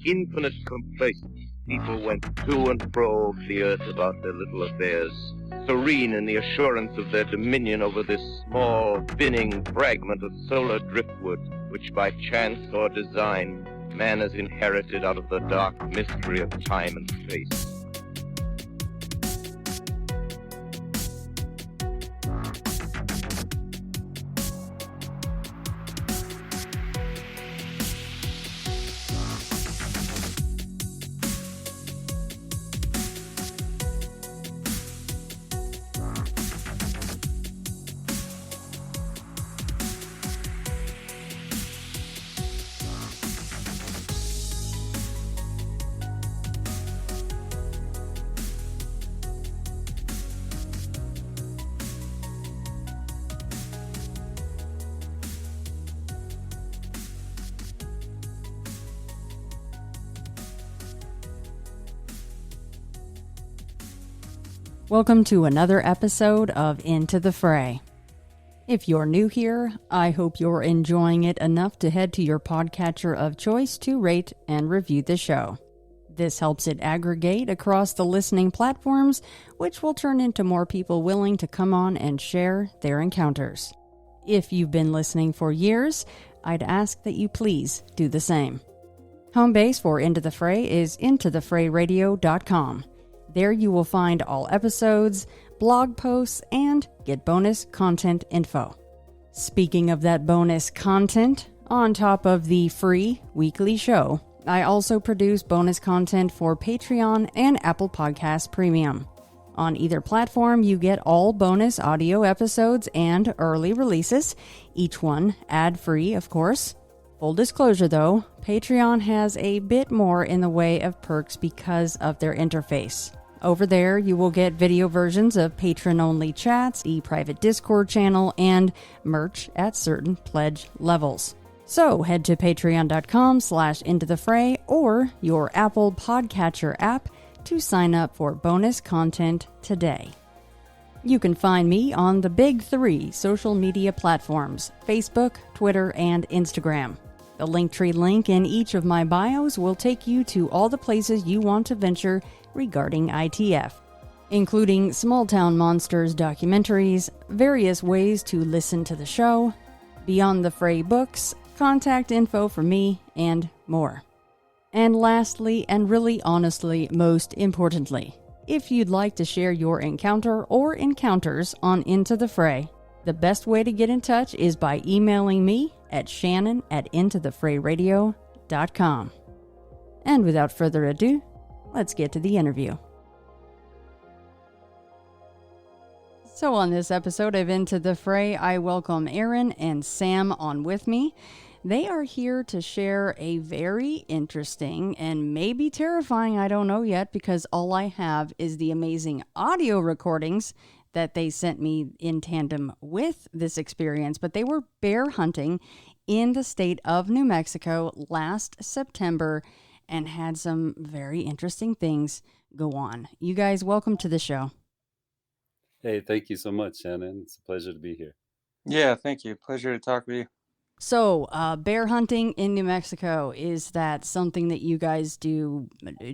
infinite complacence, people went to and fro over the earth about their little affairs, serene in the assurance of their dominion over this small, spinning fragment of solar driftwood, which by chance or design man has inherited out of the dark mystery of time and space. Welcome to another episode of Into the Fray. If you're new here, I hope you're enjoying it enough to head to your podcatcher of choice to rate and review the show. This helps it aggregate across the listening platforms, which will turn into more people willing to come on and share their encounters. If you've been listening for years, I'd ask that you please do the same. Home base for Into the Fray is intothefrayradio.com. There you will find all episodes, blog posts, and get bonus content info. Speaking of that bonus content, on top of the free weekly show, I also produce bonus content for Patreon and Apple Podcasts Premium. On either platform, you get all bonus audio episodes and early releases, each one ad-free, of course. Full disclosure though, Patreon has a bit more in the way of perks because of their interface. Over there, you will get video versions of patron-only chats, a private Discord channel, and merch at certain pledge levels. So head to patreon.com/intothefray or your Apple Podcatcher app to sign up for bonus content today. You can find me on the big three social media platforms, Facebook, Twitter, and Instagram. The Linktree link in each of my bios will take you to all the places you want to venture regarding ITF, including Small Town Monsters documentaries, various ways to listen to the show, Beyond the Fray books, contact info for me, and more. And lastly, and really honestly, most importantly, if you'd like to share your encounter or encounters on Into the Fray, the best way to get in touch is by emailing me at shannon@intothefrayradio.com. And without further ado, let's get to the interview. So on this episode of Into the Fray, I welcome Aaron and Sam on with me. They are here to share a very interesting and maybe terrifying, I don't know yet, because all I have is the amazing audio recordings that they sent me in tandem with this experience. But they were bear hunting in the state of New Mexico last September and had some very interesting things go on. You guys, welcome to the show. Hey, thank you so much, Shannon. It's a pleasure to be here. Yeah, thank you. Pleasure to talk with you. So, bear hunting in New Mexico, is that something that you guys do?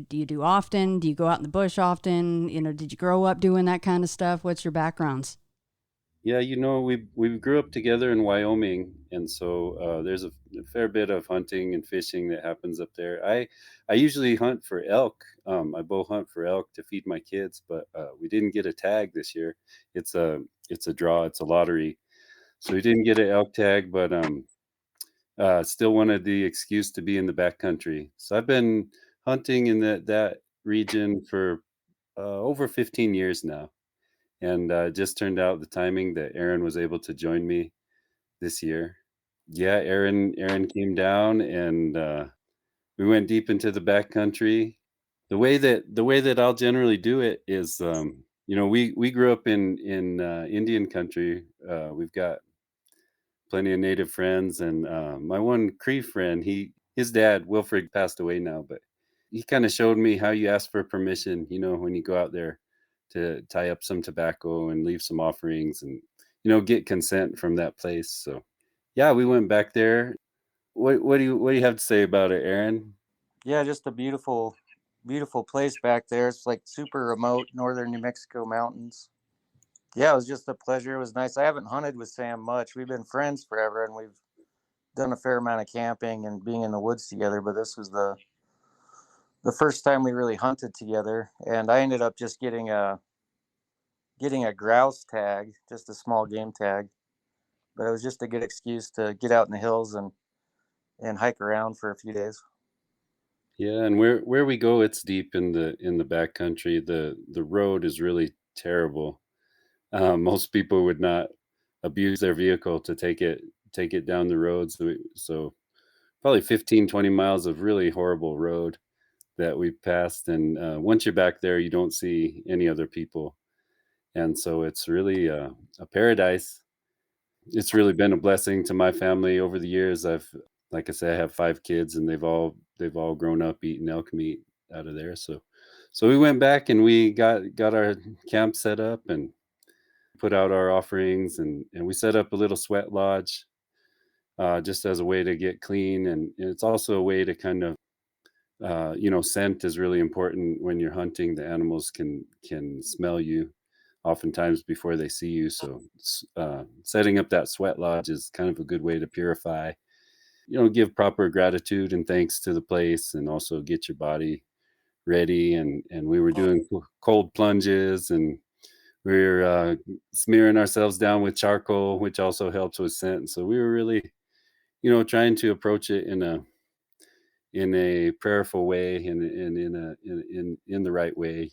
Do you do often? Do you go out in the bush often? You know, did you grow up doing that kind of stuff? What's your backgrounds? Yeah, we grew up together in Wyoming, and so there's a fair bit of hunting and fishing that happens up there. I usually hunt for elk. I bow hunt for elk to feed my kids, but we didn't get a tag this year. It's a draw. It's a lottery, so we didn't get an elk tag, but still wanted the excuse to be in the backcountry. So I've been hunting in that region for over 15 years now. And just turned out the timing that Aaron was able to join me this year. Yeah, Aaron came down, and we went deep into the backcountry. The way that I'll generally do it is, we grew up in Indian country. We've got plenty of native friends, and my one Cree friend, his dad Wilfred passed away now, but he kind of showed me how you ask for permission. When you go out there, to tie up some tobacco and leave some offerings and, get consent from that place. So yeah, we went back there. What do you have to say about it, Aaron? Yeah, just a beautiful, beautiful place back there. It's like super remote, northern New Mexico mountains. Yeah, it was just a pleasure. It was nice. I haven't hunted with Sam much. We've been friends forever, and we've done a fair amount of camping and being in the woods together. But this was the first time we really hunted together, and I ended up just getting a grouse tag, just a small game tag. But it was just a good excuse to get out in the hills and hike around for a few days. Yeah, and where we go, it's deep in the backcountry. The road is really terrible. Most people would not abuse their vehicle to take it down the road. So probably 15, 20 miles of really horrible road that we passed. And once you're back there, you don't see any other people. And so it's really a paradise. It's really been a blessing to my family over the years. Like I say, I have 5 kids, and they've all grown up eating elk meat out of there. So we went back and we got our camp set up and put out our offerings, and we set up a little sweat lodge, just as a way to get clean, and it's also a way to kind of scent is really important when you're hunting. The animals can smell you oftentimes before they see you. So setting up that sweat lodge is kind of a good way to purify, give proper gratitude and thanks to the place, and also get your body ready. And we were doing cold plunges, and we were smearing ourselves down with charcoal, which also helps with scent. So we were really, trying to approach it in a prayerful way, and in the right way.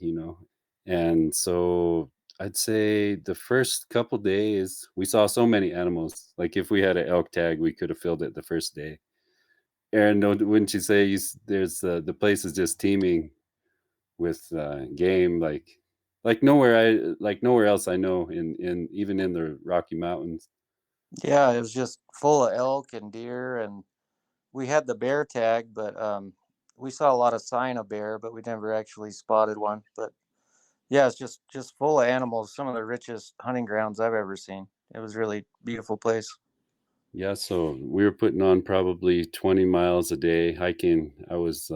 And so I'd say the first couple days we saw so many animals. Like if we had an elk tag, we could have filled it the first day. Aaron, wouldn't you say there's the place is just teeming with game, like nowhere else I know, in even in the Rocky Mountains. Yeah, it was just full of elk and deer, and we had the bear tag, but we saw a lot of sign of bear, but we never actually spotted one. But yeah, it's just full of animals. Some of the richest hunting grounds I've ever seen. It was really beautiful place. Yeah, so we were putting on probably 20 miles a day hiking. I was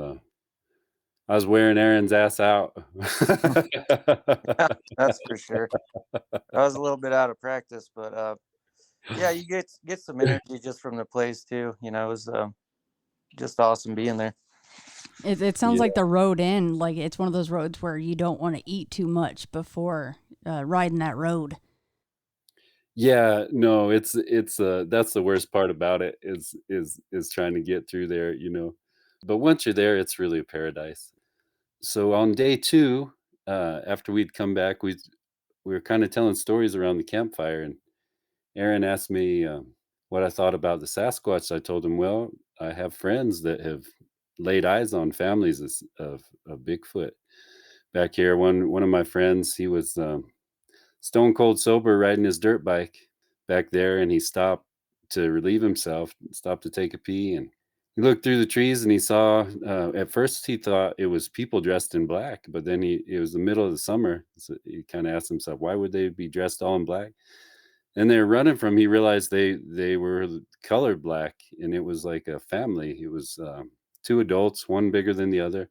wearing Aaron's ass out. That's for sure. I was a little bit out of practice, but yeah, you get some energy just from the place too. It was just awesome being there. It sounds Yeah. like the road in, like it's one of those roads where you don't want to eat too much before riding that road. Yeah, no, it's that's the worst part about it, is trying to get through there. But once you're there, it's really a paradise. So on day 2, after we'd come back, we were kinda telling stories around the campfire, and Aaron asked me, what I thought about the Sasquatch. I told him, "Well, I have friends that have laid eyes on families of Bigfoot back here." One of my friends, he was, stone cold sober riding his dirt bike back there, and he stopped to relieve himself, stopped to take a pee, and he looked through the trees and he saw, at first he thought it was people dressed in black, but then it was the middle of the summer, so he kind of asked himself, why would they be dressed all in black? And they're running from, he realized they were colored black, and it was like a family. It was 2 adults, one bigger than the other,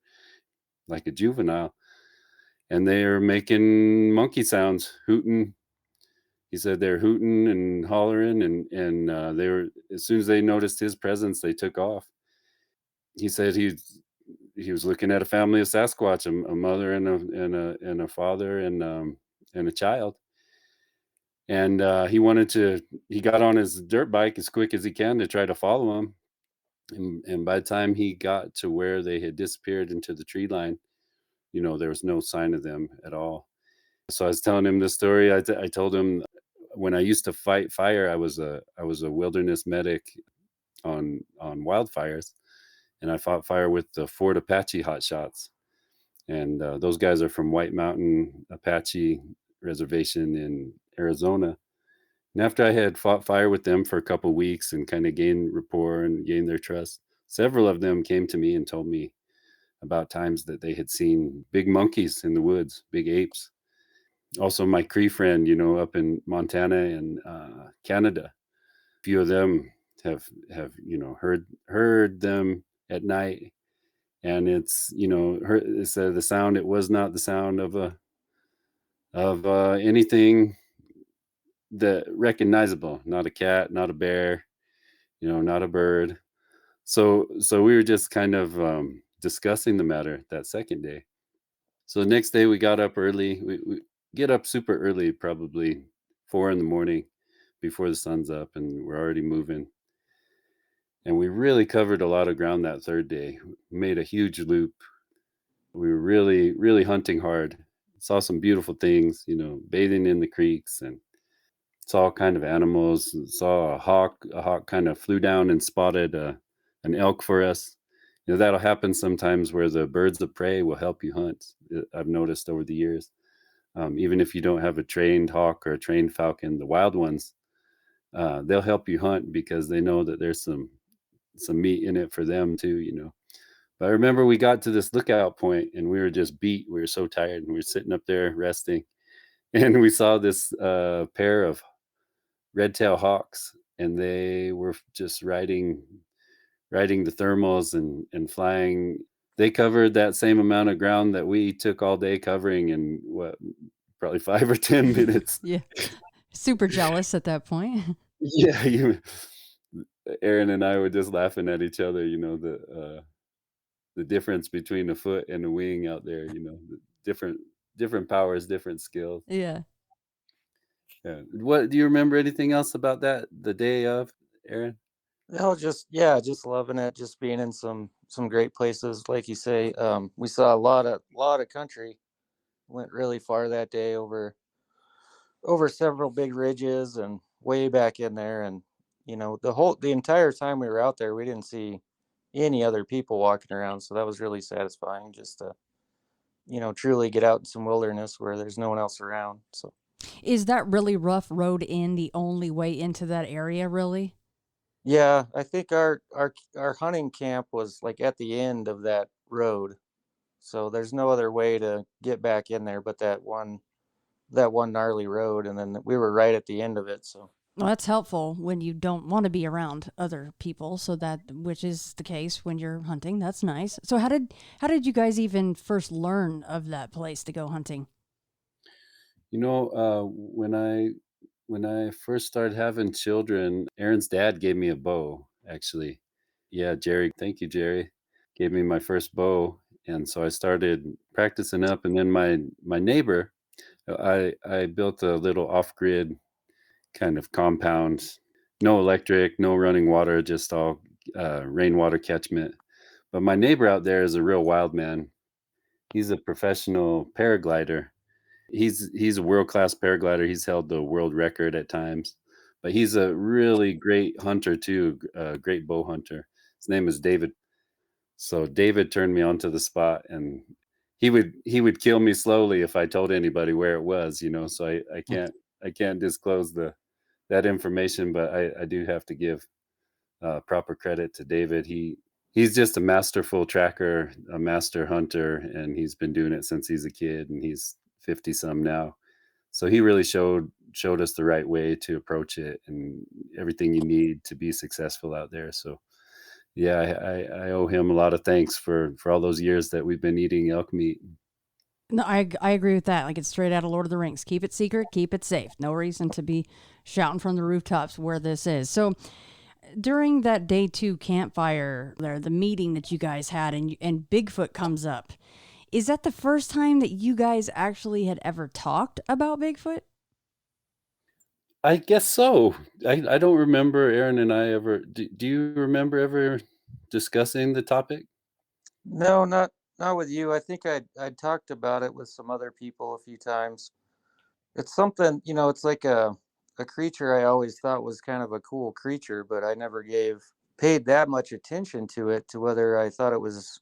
like a juvenile, and they are making monkey sounds, hooting. He said they're hooting and hollering, and they were, as soon as they noticed his presence, they took off. He said he was looking at a family of Sasquatch, a mother and a father and a child, and he got on his dirt bike as quick as he can to try to follow him, and by the time he got to where they had disappeared into the tree line, there was no sign of them at all. So I was telling him this story. I told him, when I used to fight fire, I was a wilderness medic on wildfires, and I fought fire with the Fort Apache hotshots, and those guys are from White Mountain Apache Reservation in Arizona. And after I had fought fire with them for a couple weeks and kind of gained rapport and gained their trust, several of them came to me and told me about times that they had seen big monkeys in the woods, big apes. Also, my Cree friend, up in Montana and Canada, a few of them have heard them at night, and it's, it's the sound. It was not the sound of anything that recognizable. Not a cat, not a bear, not a bird. So we were just kind of discussing the matter that second day. So the next day we got up early. We get up super early, probably 4 in the morning, before the sun's up, and we're already moving. And we really covered a lot of ground that third day. Made a huge loop. We were really, really hunting hard. Saw some beautiful things, bathing in the creeks, and saw all kind of animals. Saw a hawk. A hawk kind of flew down and spotted an elk for us. That'll happen sometimes where the birds of prey will help you hunt. I've noticed over the years. Even if you don't have a trained hawk or a trained falcon, the wild ones, they'll help you hunt because they know that there's some meat in it for them too. But I remember we got to this lookout point and we were just beat. We were so tired and we were sitting up there resting, and we saw this pair of red-tailed hawks, and they were just riding the thermals and flying. They covered that same amount of ground that we took all day covering in probably 5 or 10 minutes. Yeah. Super jealous at that point. Yeah, Aaron and I were just laughing at each other, the difference between a foot and a wing out there, the different powers, different skills. Yeah. Yeah. What do you remember anything else about that, the day of, Aaron? No, just loving it, just being in some great places, like you say. We saw a lot of country. Went really far that day over several big ridges and way back in there. And the entire time we were out there, we didn't see any other people walking around, so that was really satisfying, just to truly get out in some wilderness where there's no one else around. So Is that really rough road in the only way into that area, really? yeah, I think our hunting camp was like at the end of that road, so there's no other way to get back in there but that one gnarly road, and then we were right at the end of it. So Well, that's helpful when you don't want to be around other people, so that which is the case when you're hunting. That's nice. So how did you guys even first learn of that place to go hunting? When I first started having children, Aaron's dad gave me a bow, actually. Yeah, Jerry. Thank you, Jerry. Gave me my first bow, and so I started practicing up. And then my neighbor, I built a little off grid kind of compound, no electric, no running water, just all rainwater catchment. But my neighbor out there is a real wild man. He's a professional paraglider. He's a world class paraglider. He's held the world record at times, but he's a really great hunter too. A great bow hunter. His name is David. So David turned me onto the spot, and he would kill me slowly if I told anybody where it was. So I can't disclose that information, but I do have to give proper credit to David. He's just a masterful tracker, a master hunter, and he's been doing it since he's a kid, and he's 50 some now. So he really showed us the right way to approach it and everything you need to be successful out there. So yeah, I owe him a lot of thanks for all those years that we've been eating elk meat. No, I agree with that. Like, it's straight out of Lord of the Rings. Keep it secret, keep it safe. No reason to be shouting from the rooftops where this is. So during that day 2 campfire there, the meeting that you guys had, and Bigfoot comes up. Is that the first time that you guys actually had ever talked about Bigfoot? I guess so. I don't remember Aaron and I ever. Do you remember ever discussing the topic? no, not with you. I think I'd talked about it with some other people a few times. It's something, it's like a creature I always thought was kind of a cool creature, but I never paid that much attention to it, to whether I thought it was,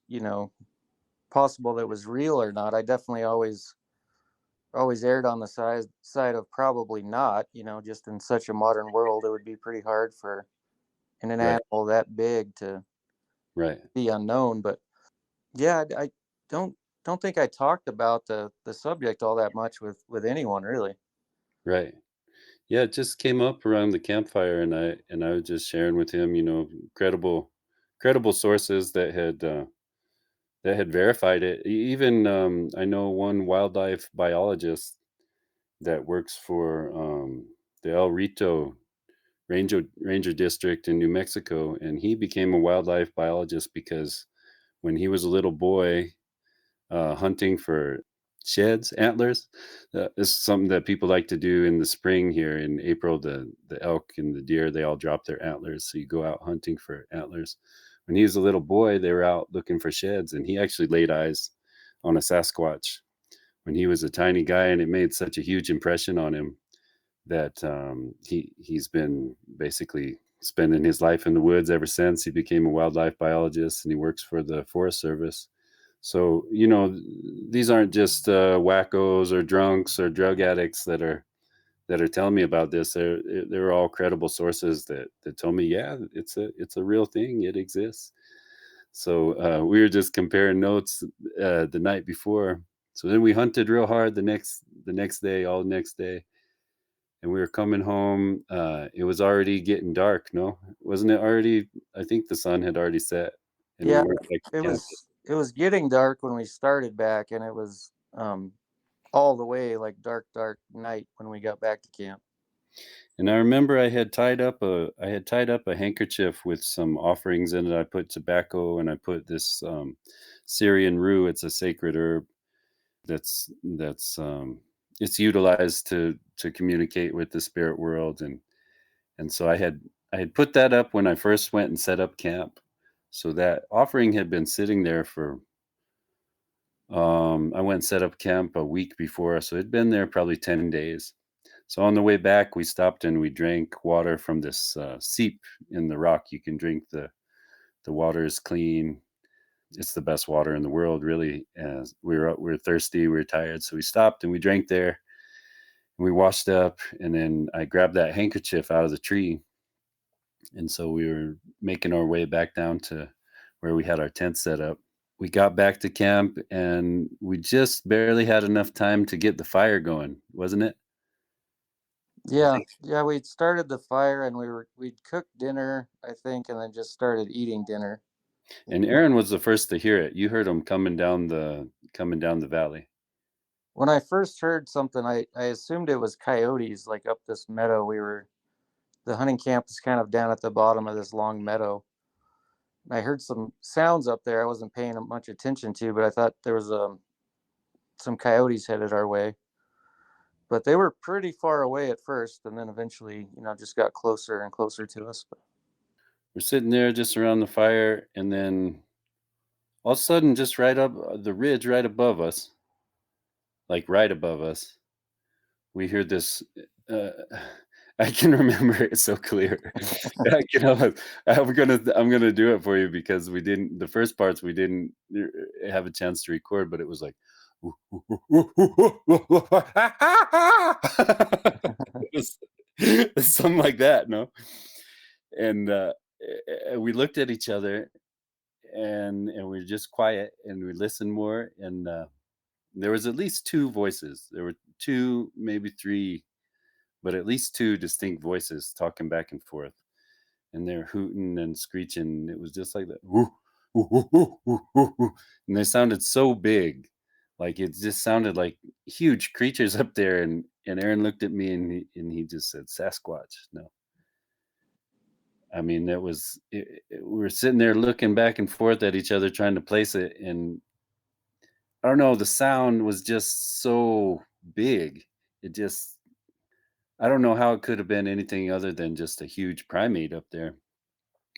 possible that it was real or not. I definitely always erred on the side of probably not. Just in such a modern world, it would be pretty hard for an Right, animal that big to right, be unknown. But yeah, I don't think I talked about the subject all that much with anyone, really. right. Yeah, it just came up around the campfire, and I was just sharing with him, credible sources that had that had verified it. Even I know one wildlife biologist that works for the El Rito Ranger District in New Mexico, and he became a wildlife biologist because when he was a little boy hunting for sheds, antlers. This is something that people like to do in the spring here in April. The elk and the deer, they all drop their antlers, so you go out hunting for antlers. When he was a little boy, they were out looking for sheds, and he actually laid eyes on a Sasquatch when he was a tiny guy, and it made such a huge impression on him that he's been basically spending his life in the woods ever since. He became a wildlife biologist, and he works for the Forest Service. So, these aren't just wackos or drunks or drug addicts that are telling me about this. They're all credible sources that told me, yeah, it's a real thing. It exists. So we were just comparing notes the night before. So then we hunted real hard the next day, all next day, and we were coming home. It was already getting dark. No, wasn't it already? I think the sun had already set, and we Yeah, weren't back it to camp. was getting dark when we started back, and it was all the way like dark night when we got back to camp. And I remember I had tied up a handkerchief with some offerings in it. I put tobacco and I put this Syrian rue. It's a sacred herb that's it's utilized to communicate with the spirit world, and so I had put that up when I first went and set up camp. So that offering had been sitting there for I went and set up camp a week before, so it'd been there probably 10 days. So on the way back, we stopped and we drank water from this seep in the rock. You can drink the water is clean. It's the best water in the world, really. As we were thirsty, we were tired, so we stopped and we drank there. And we washed up, and then I grabbed that handkerchief out of the tree, and so we were making our way back down to where we had our tent set up. We got back to camp, and we just barely had enough time to get the fire going, wasn't it? Yeah, we'd started the fire and we'd cooked dinner, I think, and then just started eating dinner. And Aaron was the first to hear it. You heard him coming down the valley. When I first heard something, I assumed it was coyotes, like up this meadow. The hunting camp is kind of down at the bottom of this long meadow. I heard some sounds up there I wasn't paying much attention to, but I thought there was some coyotes headed our way. But they were pretty far away at first, and then eventually, just got closer and closer to us. We're sitting there just around the fire, and then all of a sudden, just right up the ridge, right above us, like right above us, we hear this. Uh, I can remember it so clear. I'm gonna do it for you because we didn't. The first parts we didn't have a chance to record, but it was like. It's something like that, no? And we looked at each other, and we were just quiet, and we listened more, and there was at least two voices. There were two, maybe three, but at least two distinct voices talking back and forth, and they're hooting and screeching. It was just like that, woo, woo, woo, woo, woo, woo, woo. And they sounded so big, like it just sounded like huge creatures up there. And Aaron looked at me, and he just said, Sasquatch. No, I mean, we were sitting there looking back and forth at each other, trying to place it. And I don't know, the sound was just so big. It just, I don't know how it could have been anything other than just a huge primate up there.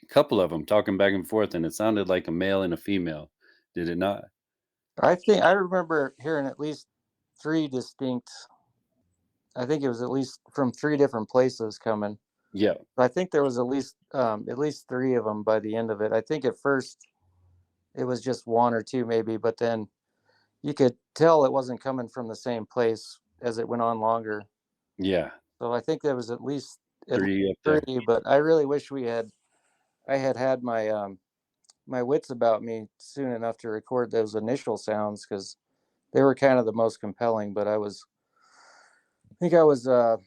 A couple of them talking back and forth, and it sounded like a male and a female. Did it not? I think I remember hearing at least three distinct. I think it was at least from three different places coming. Yeah. I think there was at least three of them by the end of it. I think at first it was just one or two maybe, but then you could tell it wasn't coming from the same place as it went on longer. Yeah. So I think there was at least Three up there. three, but I really wish I had my my wits about me soon enough to record those initial sounds, because they were kind of the most compelling. But I think I was a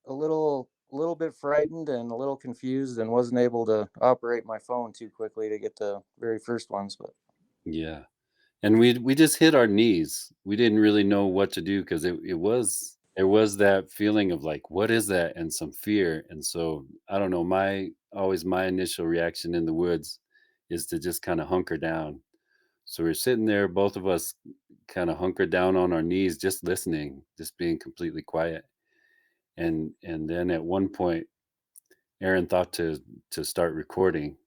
little bit frightened and a little confused, and wasn't able to operate my phone too quickly to get the very first ones. But Yeah. And we just hit our knees. We didn't really know what to do because it was there was that feeling of like, what is that? And some fear. And so I don't know, my initial reaction in the woods is to just kind of hunker down. So we're sitting there, both of us kind of hunkered down on our knees, just listening, just being completely quiet. And then at one point, Aaron thought to start recording.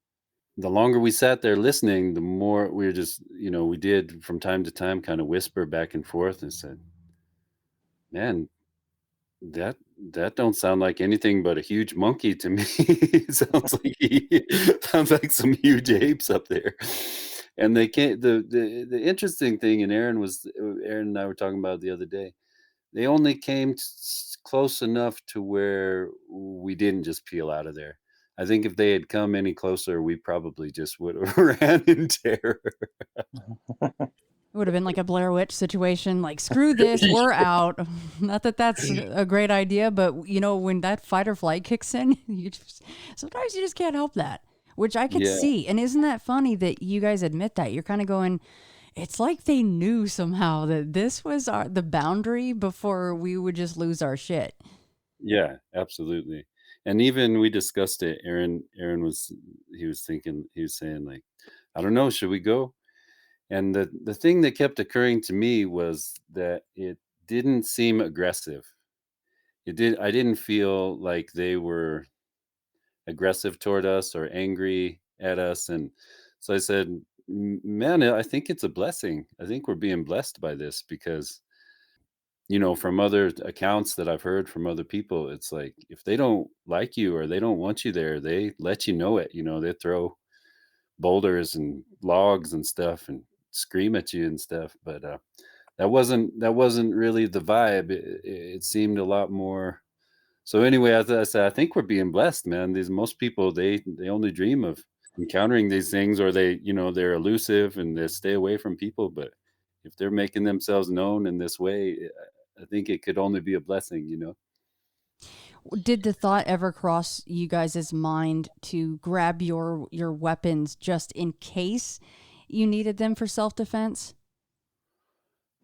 The longer we sat there listening, the more we were just, we did from time to time kind of whisper back and forth and said, "Man, that that don't sound like anything but a huge monkey to me. It sounds like some huge apes up there." And they can't. The interesting thing, and Aaron and I were talking about it the other day. They only came close enough to where we didn't just peel out of there. I think if they had come any closer, we probably just would have ran in terror. It would have been like a Blair Witch situation, like, screw this, we're out. Not that that's a great idea, but, when that fight or flight kicks in, sometimes you just can't help that, which I could Yeah, see. And isn't that funny that you guys admit that? You're kind of going, it's like they knew somehow that this was the boundary before we would just lose our shit. yeah, absolutely. And even we discussed it. Aaron he was saying like, I don't know, should we go? And the thing that kept occurring to me was that it didn't seem aggressive. I didn't feel like they were aggressive toward us or angry at us. And so I said, Man, I think it's a blessing. I think we're being blessed by this because, from other accounts that I've heard from other people, it's like if they don't like you or they don't want you there, they let you know it. They throw boulders and logs and stuff and scream at you and stuff. But that wasn't really the vibe. It seemed a lot more. So anyway, as I said, I think we're being blessed, man. These most people, they only dream of encountering these things, or they're elusive and they stay away from people. But if they're making themselves known in this way, I think it could only be a blessing. Did the thought ever cross you guys' mind to grab your weapons just in case you needed them for self-defense?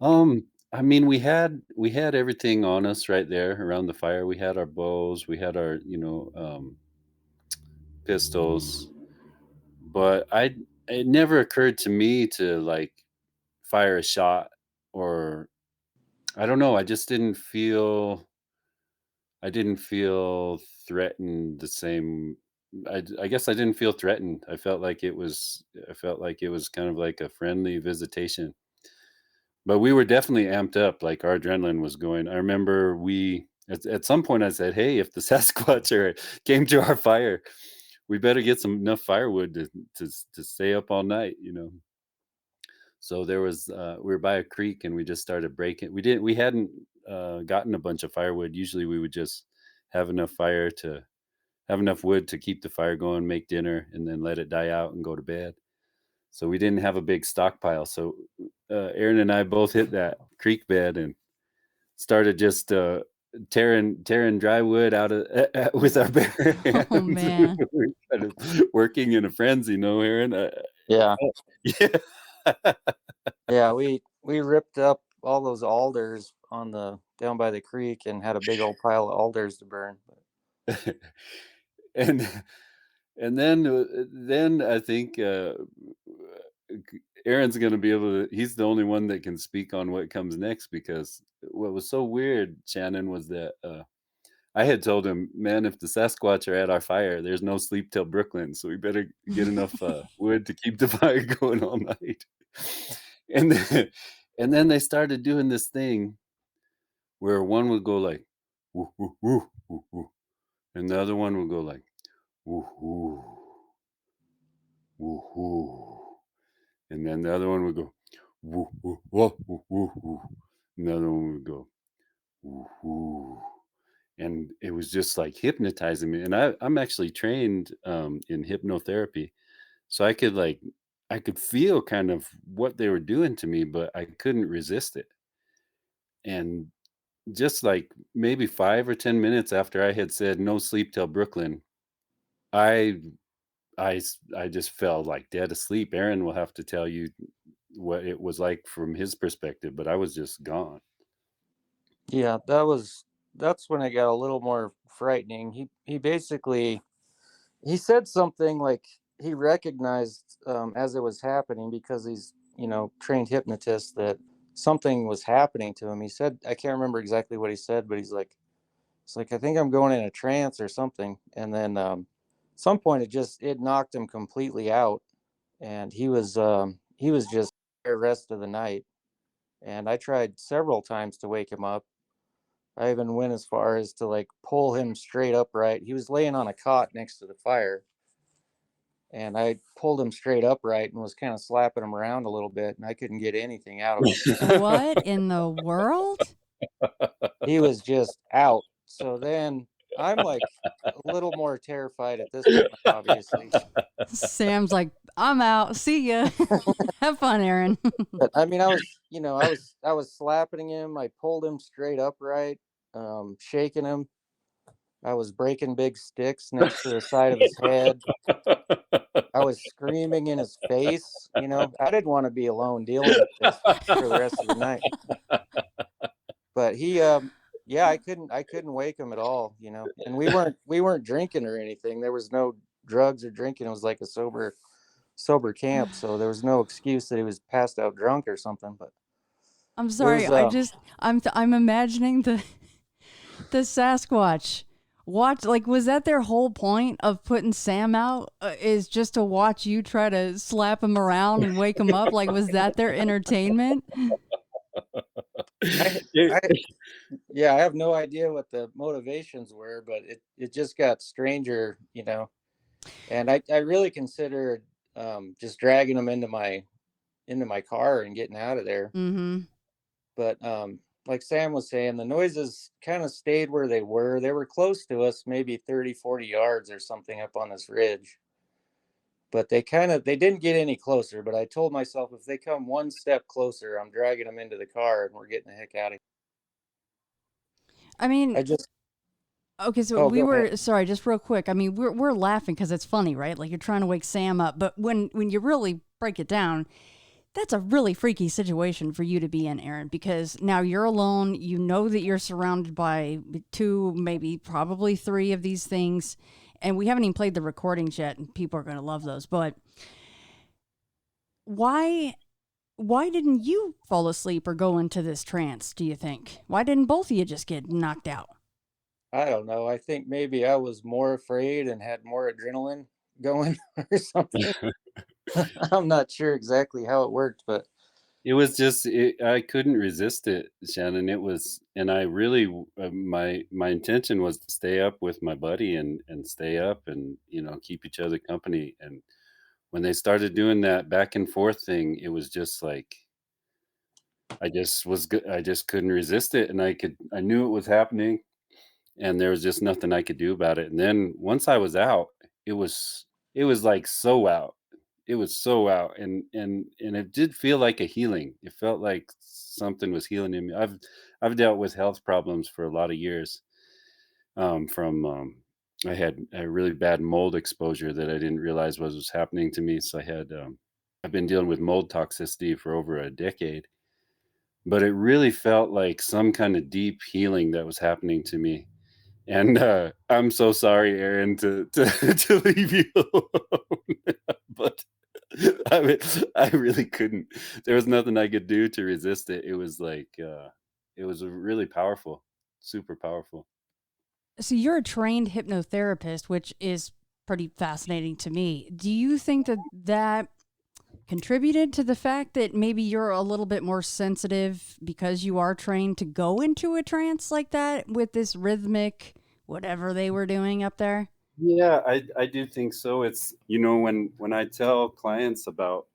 I mean, we had everything on us right there around the fire. We had our bows, we had our pistols, but it never occurred to me to like fire a shot, or I don't know. I didn't feel threatened the same. I guess I didn't feel threatened. I felt like it was kind of like a friendly visitation. But we were definitely amped up, like, our adrenaline was going. I remember we at some point, I said, "Hey, if the Sasquatch came to our fire, we better get some enough firewood to stay up all night." So we were by a creek, and we just started breaking. We hadn't, gotten a bunch of firewood. Usually, we would just have enough fire to have enough wood to keep the fire going, make dinner, and then let it die out and go to bed. So we didn't have a big stockpile. So Aaron and I both hit that creek bed and started just tearing dry wood out of with our bare hands. Oh man. We were kind of working in a frenzy, no, Aaron? Yeah. Yeah. Yeah, we ripped up all those alders down by the creek and had a big old pile of alders to burn. and and then I think Aaron's going to be able to. He's the only one that can speak on what comes next, because what was so weird, Shannon, was that I had told him, "Man, if the Sasquatch are at our fire, there's no sleep till Brooklyn, so we better get enough wood to keep the fire going all night." And then, and then they started doing this thing where one would go like, "Woo, woo, woo, woo, woo," and the other one would go like, "Woo, woo, woo, woo," and then the other one would go, "Woo, woo, woo, woo, woo, woo," and the other one would go, "Woo, woo." And it was just like hypnotizing me. And I'm actually trained in hypnotherapy, so I could feel kind of what they were doing to me, but I couldn't resist it. And just like maybe 5 or 10 minutes after I had said no sleep till Brooklyn, I I just fell like dead asleep. Aaron will have to tell you what it was like from his perspective, but I was just gone. Yeah, that's when it got a little more frightening. He basically he said something like he recognized as it was happening, because he's, trained hypnotist, that something was happening to him. He said, I can't remember exactly what he said, but it's like, I think I'm going in a trance or something. And then some point it knocked him completely out, and he was just there the rest of the night. And I tried several times to wake him up. I even went as far as to like pull him straight upright. He was laying on a cot next to the fire, and I pulled him straight upright and was kind of slapping him around a little bit, and I couldn't get anything out of him. What in the world? He was just out. So then I'm like a little more terrified at this point, obviously. Sam's like, I'm out. See ya. Have fun, Aaron. But I mean, I was slapping him. I pulled him straight upright, shaking him. I was breaking big sticks next to the side of his head. I was screaming in his face. I didn't want to be alone dealing with this for the rest of the night. But he, yeah, I couldn't wake him at all. And we weren't drinking or anything. There was no drugs or drinking. It was like a sober camp, so there was no excuse that he was passed out drunk or something. But I'm sorry. I'm imagining the Sasquatch watch. Like, was that their whole point of putting Sam out? Is just to watch you try to slap him around and wake him up? Like, was that their entertainment? Yeah, I have no idea what the motivations were, but it just got stranger, and I really considered just dragging him into my car and getting out of there. Mm-hmm. But like Sam was saying, the noises kind of stayed where they were. They were close to us, maybe 30, 40 yards or something up on this ridge. But they didn't get any closer. But I told myself, if they come one step closer, I'm dragging them into the car and we're getting the heck out of here. I mean, okay, so sorry, just real quick. I mean, we're laughing because it's funny, right? Like, you're trying to wake Sam up, but when you really break it down, that's a really freaky situation for you to be in, Aaron, because now you're alone. You know that you're surrounded by 2, maybe probably 3 of these things, and we haven't even played the recordings yet, and people are going to love those. But why didn't you fall asleep or go into this trance, do you think? Why didn't both of you just get knocked out? I don't know. I think maybe I was more afraid and had more adrenaline going or something. I'm not sure exactly how it worked, but it was just I couldn't resist it, Shannon. It was, and I really my intention was to stay up with my buddy and stay up and keep each other company. And when they started doing that back and forth thing, it was just like I just couldn't resist it, and I knew it was happening, and there was just nothing I could do about it. And then once I was out, it was like so out. It was so out, and it did feel like a healing. It felt like something was healing in me. I've dealt with health problems for a lot of years. I had a really bad mold exposure that I didn't realize was happening to me. So I've been dealing with mold toxicity for over a decade. But it really felt like some kind of deep healing that was happening to me. And I'm so sorry, Aaron, to leave you alone. But I really couldn't. There was nothing I could do to resist it. It was like it was really powerful, super powerful. So you're a trained hypnotherapist, which is pretty fascinating to me. Do you think that contributed to the fact that maybe you're a little bit more sensitive because you are trained to go into a trance like that with this rhythmic whatever they were doing up there? Yeah, I do think so. It's, when I tell clients about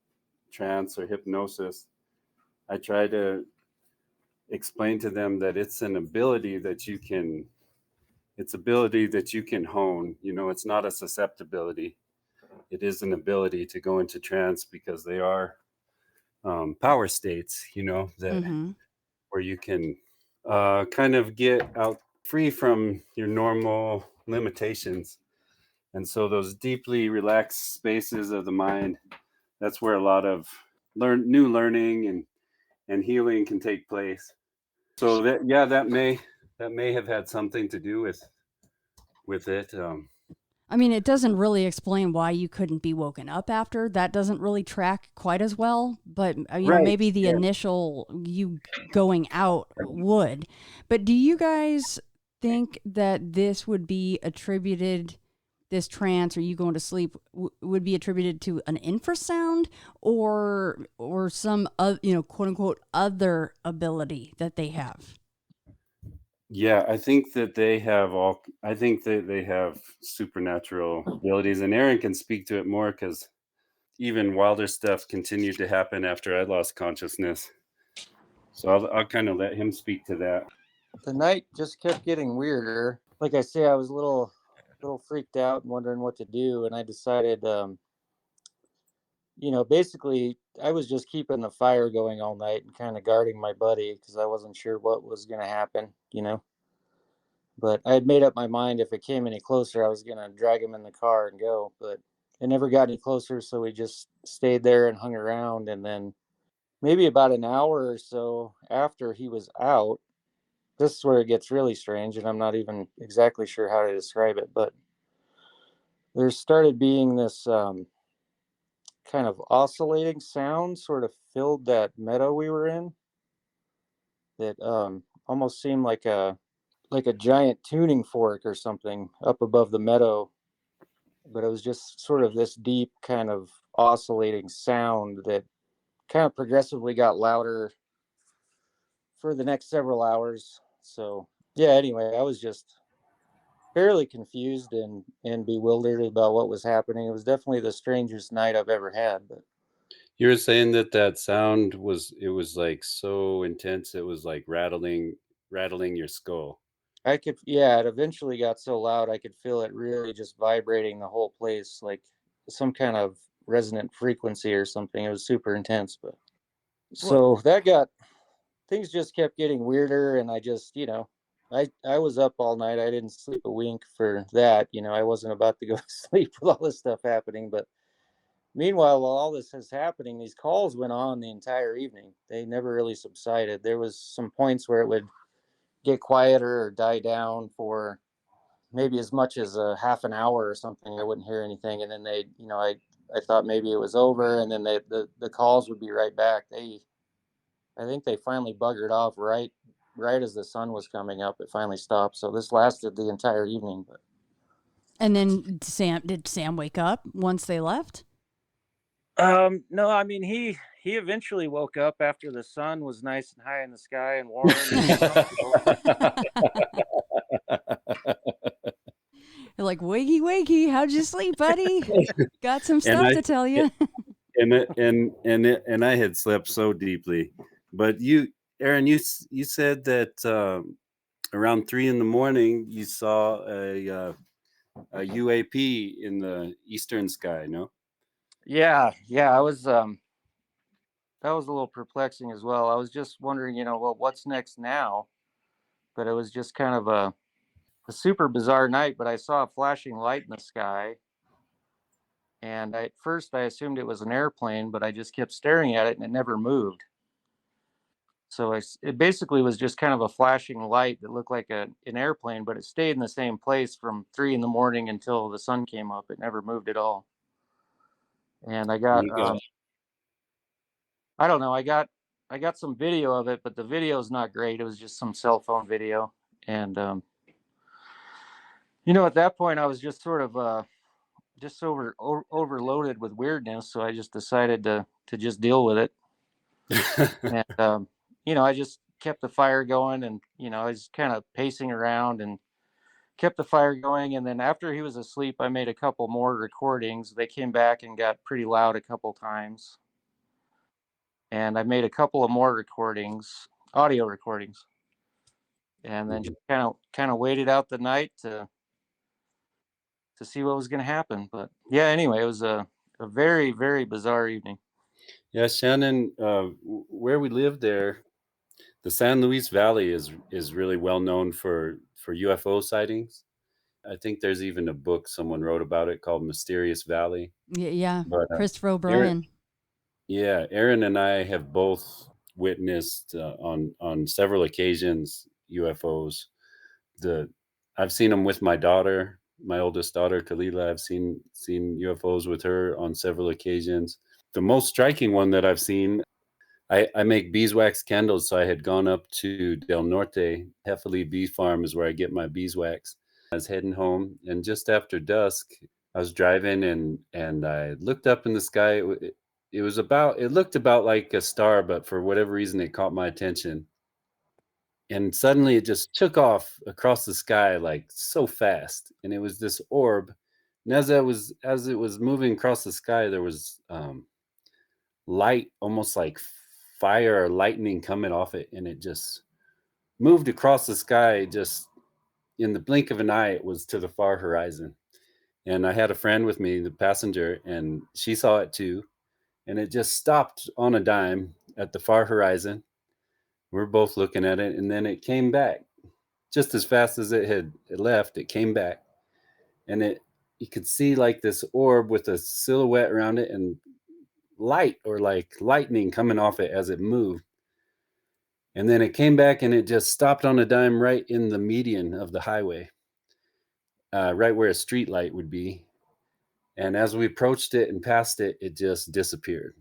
trance or hypnosis, I try to explain to them that it's an ability that you can hone. It's not a susceptibility. It is an ability to go into trance because they are power states, that where you can kind of get out free from your normal limitations. And so those deeply relaxed spaces of the mind, that's where a lot of learning and healing can take place. So that may have had something to do with it. I mean, it doesn't really explain why you couldn't be woken up after. That doesn't really track quite as well. But, Right. maybe the initial you going out would. But do you guys think that this would be attributed, this trance or you going to sleep, would be attributed to an infrasound or some, quote unquote, other ability that they have? Yeah, I think that they have supernatural abilities, and Aaron can speak to it more because even wilder stuff continued to happen after I lost consciousness. So I'll kind of let him speak to that. The night just kept getting weirder. Like I say, I was a little freaked out and wondering what to do, and I decided, basically I was just keeping the fire going all night and kind of guarding my buddy because I wasn't sure what was going to happen, But I had made up my mind if it came any closer, I was going to drag him in the car and go. But it never got any closer, so we just stayed there and hung around. And then maybe about an hour or so after he was out, this is where it gets really strange, and I'm not even exactly sure how to describe it, but there started being this kind of oscillating sound sort of filled that meadow we were in that almost seemed like a giant tuning fork or something up above the meadow, but it was just sort of this deep kind of oscillating sound that kind of progressively got louder for the next several hours. So yeah, anyway, I was just fairly confused and bewildered about what was happening. It was definitely the strangest night I've ever had. But You were saying that sound was like so intense it was like rattling your skull. I could, yeah, it eventually got so loud I could feel it really just vibrating the whole place, like some kind of resonant frequency or something. It was super intense. But so that got, things just kept getting weirder, and I just, I was up all night. I didn't sleep a wink for that. I wasn't about to go to sleep with all this stuff happening. But meanwhile, while all this is happening, these calls went on the entire evening. They never really subsided. There was some points where it would get quieter or die down for maybe as much as a half an hour or something. I wouldn't hear anything, and then they, I thought maybe it was over, and then the calls would be right back. I think they finally buggered off right as the sun was coming up. It finally stopped. So this lasted the entire evening. But And then did Sam wake up once they left? No, I mean he eventually woke up after the sun was nice and high in the sky and warm. You're like, wakey, wakey, how'd you sleep, buddy? Got some stuff to tell you. and I had slept so deeply. But you, Aaron, you said that around 3 a.m. you saw a UAP in the eastern sky, no? Yeah, I was that was a little perplexing as well. I was just wondering, well, what's next now? But it was just kind of a super bizarre night. But I saw a flashing light in the sky, and at first I assumed it was an airplane, but I just kept staring at it and it never moved. So it basically was just kind of a flashing light that looked like an airplane, but it stayed in the same place from 3 a.m. until the sun came up. It never moved at all. And I got, I don't know, I got some video of it, but the video is not great. It was just some cell phone video. And, at that point I was just sort of just overloaded with weirdness. So I just decided to just deal with it. And, I just kept the fire going, and, I was kind of pacing around and kept the fire going. And then after he was asleep, I made a couple more recordings. They came back and got pretty loud a couple times. And I made a couple of more recordings, audio recordings. And then just kind of waited out the night to see what was going to happen. But yeah, anyway, it was a very, very bizarre evening. Yeah, Shannon, where we live there, the San Luis Valley is really well known for UFO sightings. I think there's even a book someone wrote about it called Mysterious Valley. Yeah. But, Christopher O'Brien. Yeah, Aaron and I have both witnessed on several occasions UFOs. I've seen them with my daughter, my oldest daughter Kalila. I've seen UFOs with her on several occasions. The most striking one that I've seen, I make beeswax candles, so I had gone up to Del Norte. Hefele Bee Farm is where I get my beeswax. I was heading home, and just after dusk, I was driving, and I looked up in the sky. It looked about like a star, but for whatever reason, it caught my attention. And suddenly, it just took off across the sky like so fast, and it was this orb. And as it was moving across the sky, there was light, almost like fire or lightning coming off it, and it just moved across the sky. Just in the blink of an eye, it was to the far horizon. And I had a friend with me, the passenger, and she saw it too. And it just stopped on a dime at the far horizon. We're both looking at it, and then it came back just as fast as it left. It came back, and you could see like this orb with a silhouette around it, and light or like lightning coming off it as it moved. And then it came back, and it just stopped on a dime right in the median of the highway, right where a street light would be. And as we approached it and passed it, it just disappeared.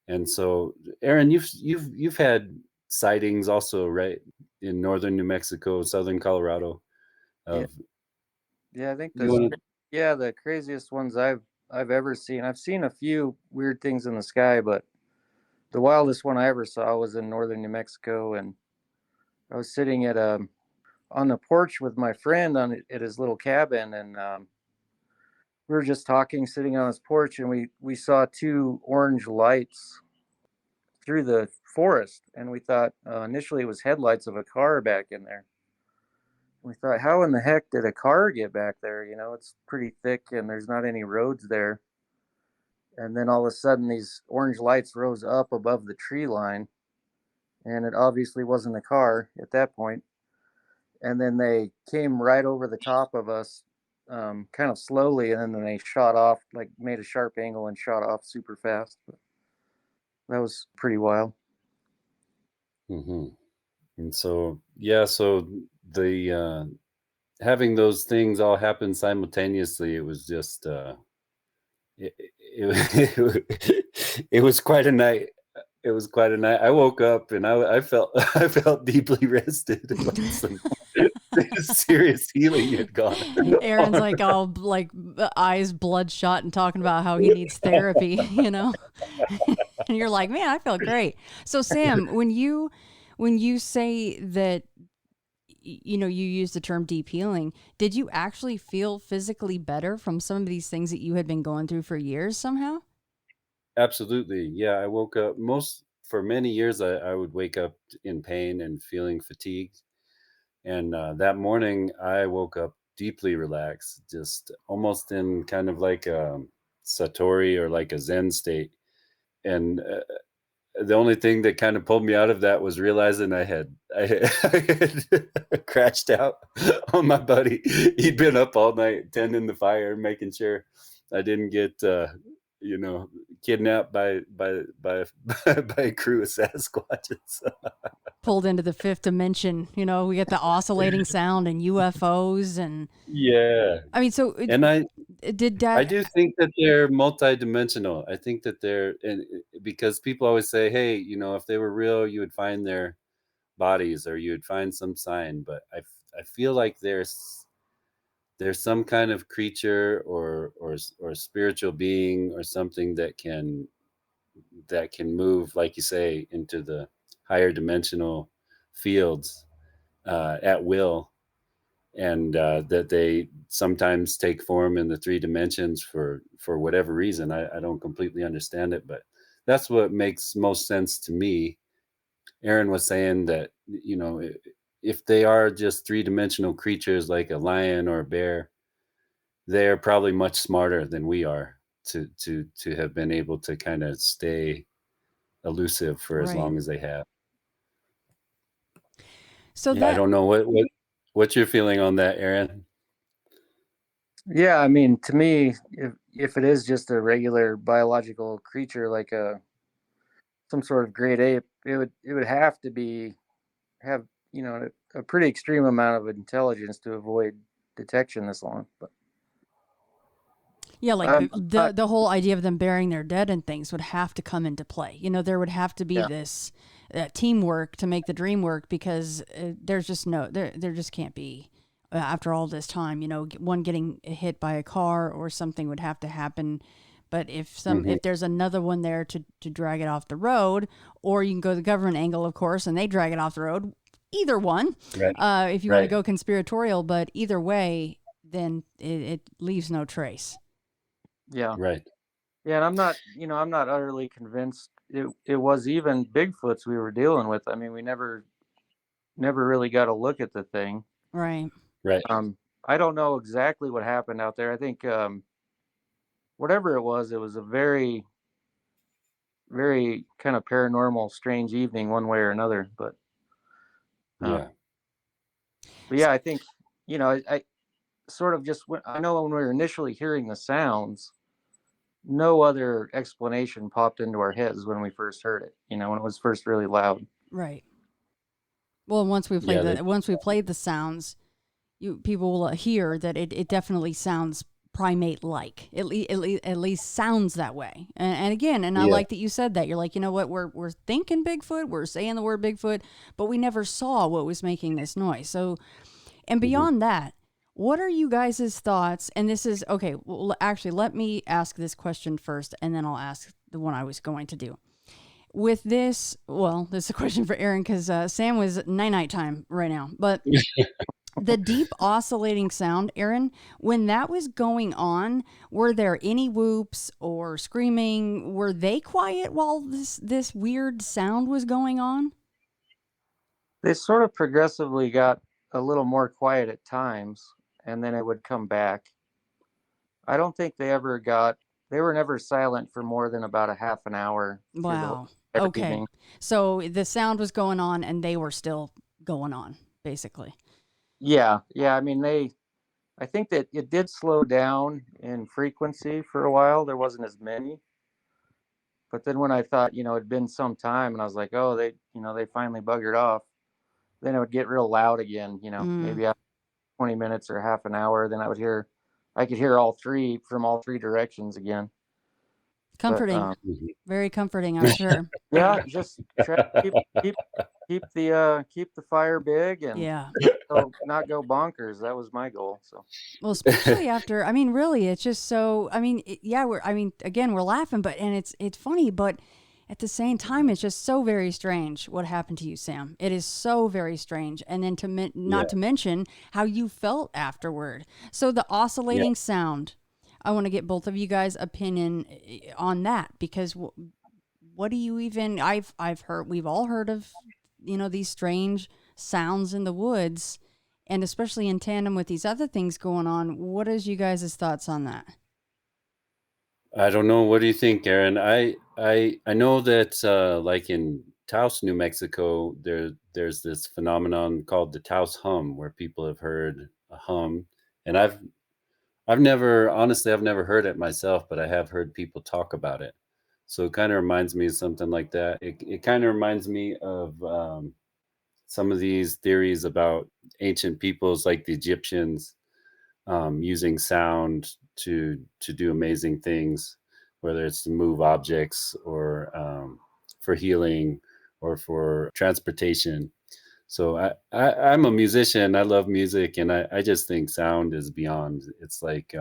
And so, Aaron, you've had sightings also, right, in northern New Mexico, southern Colorado. Of Yeah, I think you the craziest ones I've ever seen. I've seen a few weird things in the sky, but the wildest one I ever saw was in northern New Mexico, and I was sitting on the porch with my friend at his little cabin, and we were just talking, sitting on his porch, and we saw two orange lights through the forest, and we thought initially it was headlights of a car back in there. We thought, how in the heck did a car get back there? You know, it's pretty thick and there's not any roads there. And then all of a sudden, these orange lights rose up above the tree line, and it obviously wasn't a car at that point. And then they came right over the top of us, kind of slowly, and then they shot off, like made a sharp angle and shot off super fast. But that was pretty wild. Mm-hmm. And so, yeah, so the having those things all happen simultaneously, it was just it was quite a night. It was quite a night. I woke up and I felt I felt deeply rested. Like some serious healing had gone. Aaron's like all like eyes bloodshot and talking about how he needs therapy, you know. And you're like, man, I felt great. So Sam, when you say that, you know, you use the term deep healing, did you actually feel physically better from some of these things that you had been going through for years somehow? Absolutely. Yeah, I woke up for many years. I would wake up in pain and feeling fatigued. And that morning, I woke up deeply relaxed, just almost in kind of like a Satori or like a Zen state. And the only thing that kind of pulled me out of that was realizing I had crashed out on my buddy. He'd been up all night tending the fire, making sure I didn't get kidnapped by by a crew of Sasquatches. Pulled into the fifth dimension, you know, we get the oscillating sound and UFOs and Yeah. I mean, so And I that do think that they're multidimensional. I think that because people always say, hey, you know, if they were real, you would find their bodies or you would find some sign. But I feel like there's some kind of creature or spiritual being or something that can move, like you say, into the higher dimensional fields at will, and that they sometimes take form in the three dimensions for whatever reason. I don't completely understand it, but that's what makes most sense to me. Aaron was saying that, you know, if they are just three-dimensional creatures like a lion or a bear, they're probably much smarter than we are to have been able to kind of stay elusive for as long as they have. So I don't know what you're feeling on that, Aaron. Yeah, I mean, to me, if it is just a regular biological creature like some sort of great ape, it would have to have a pretty extreme amount of intelligence to avoid detection this long. But Yeah, like I'm the whole idea of them burying their dead and things would have to come into play. There would have to be Yeah. this teamwork to make the dream work, because there's just there just can't be after all this time. One getting hit by a car or something would have to happen. But if there's another one there to drag it off the road, or you can go the government angle, of course, and they drag it off the road. Either one, Right. if you want to go conspiratorial, but either way, then it leaves no trace. Yeah. Right. Yeah, and I'm not utterly convinced it was even Bigfoots we were dealing with. I mean, we never really got a look at the thing. Right. Right. I don't know exactly what happened out there. I think whatever it was a very, very kind of paranormal, strange evening, one way or another. But Yeah. yeah, I think I sort of I know when we were initially hearing the sounds, no other explanation popped into our heads when we first heard it. When it was first really loud. Right. Well, once we played the sounds, people will hear that it definitely sounds primate like. At least sounds that way. And again, I like that you said that. You're like, you know what? We're thinking Bigfoot. We're saying the word Bigfoot, but we never saw what was making this noise. So, and beyond that, what are you guys' thoughts? And this is okay. Well, actually, let me ask this question first, and then I'll ask the one I was going to do. With this, well, this is a question for Aaron, because Sam was night time right now. But the deep oscillating sound, Aaron, when that was going on, were there any whoops or screaming? Were they quiet while this weird sound was going on? They sort of progressively got a little more quiet at times, and then it would come back. I don't think they were never silent for more than about a half an hour. Wow. Okay. Evening. So the sound was going on and they were still going on, basically. Yeah. I mean, I think that it did slow down in frequency for a while. There wasn't as many. But then when I thought, it'd been some time and I was like, oh, they finally buggered off, then it would get real loud again, maybe after 20 minutes or half an hour. Then I could hear all three from all three directions again. Comforting. But, very comforting, I'm sure. Yeah, just try to keep the fire big and not go bonkers. That was my goal. So, well, especially after, I mean, really, it's just so. I mean, again, we're laughing, and it's funny, but at the same time, it's just so very strange what happened to you, Sam. It is so very strange, and then not to mention how you felt afterward. So the oscillating sound. I want to get both of you guys' opinion on that, because what do you even? I've heard, we've all heard of, these strange sounds in the woods, and especially in tandem with these other things going on. What is you guys' thoughts on that? I don't know. What do you think, Aaron? I know that like in Taos, New Mexico, there's this phenomenon called the Taos hum, where people have heard a hum, and I've never heard it myself, but I have heard people talk about it. So it kind of reminds me of something like that. It kind of reminds me of some of these theories about ancient peoples like the Egyptians using sound to do amazing things, whether it's to move objects or for healing or for transportation. So I'm a musician. I love music, and I just think sound is beyond. It's like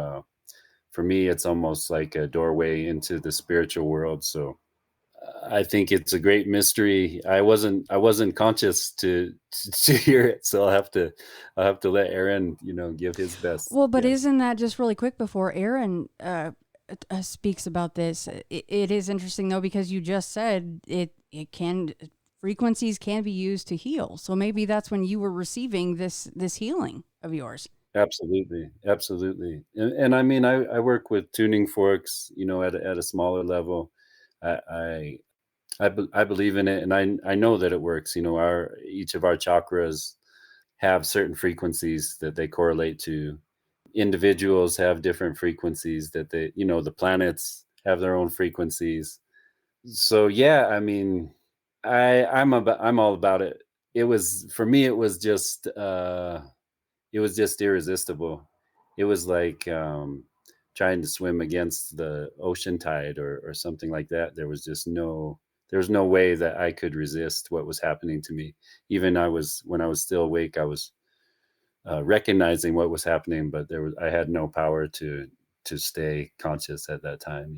for me, it's almost like a doorway into the spiritual world. So I think it's a great mystery. I wasn't conscious to hear it, so I'll have to let Aaron, give his best. Well, but isn't that, just really quick before Aaron speaks about this? It is interesting though, because you just said frequencies can be used to heal. So maybe that's when you were receiving this healing of yours. Absolutely. And I mean, I work with tuning forks, at a smaller level. I believe in it, and I know that it works. Each of our chakras have certain frequencies that they correlate to. individuals have different frequencies that they, the planets have their own frequencies. So yeah, I mean, I'm all about it. It was, for me, it was just irresistible. It was like trying to swim against the ocean tide or something like that. There was no way that I could resist what was happening to me. Even when I was still awake, I was recognizing what was happening, but I had no power to stay conscious at that time,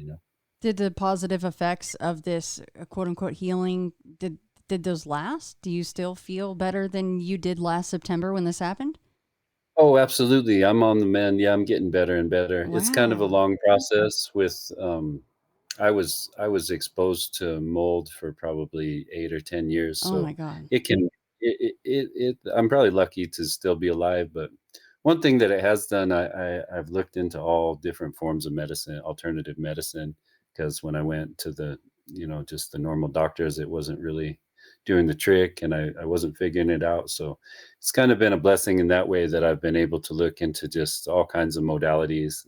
Did the positive effects of this quote unquote healing, did those last? Do you still feel better than you did last September when this happened? Oh, absolutely. I'm on the mend. Yeah, I'm getting better and better. It's kind of a Wow. long process with I was exposed to mold for probably 8 or 10 years, Oh my so God. it can I'm probably lucky to still be alive, but one thing that it has done, I've looked into all different forms of medicine, alternative medicine, because when I went to the, just the normal doctors, it wasn't really doing the trick, and I wasn't figuring it out. So it's kind of been a blessing in that way that I've been able to look into just all kinds of modalities,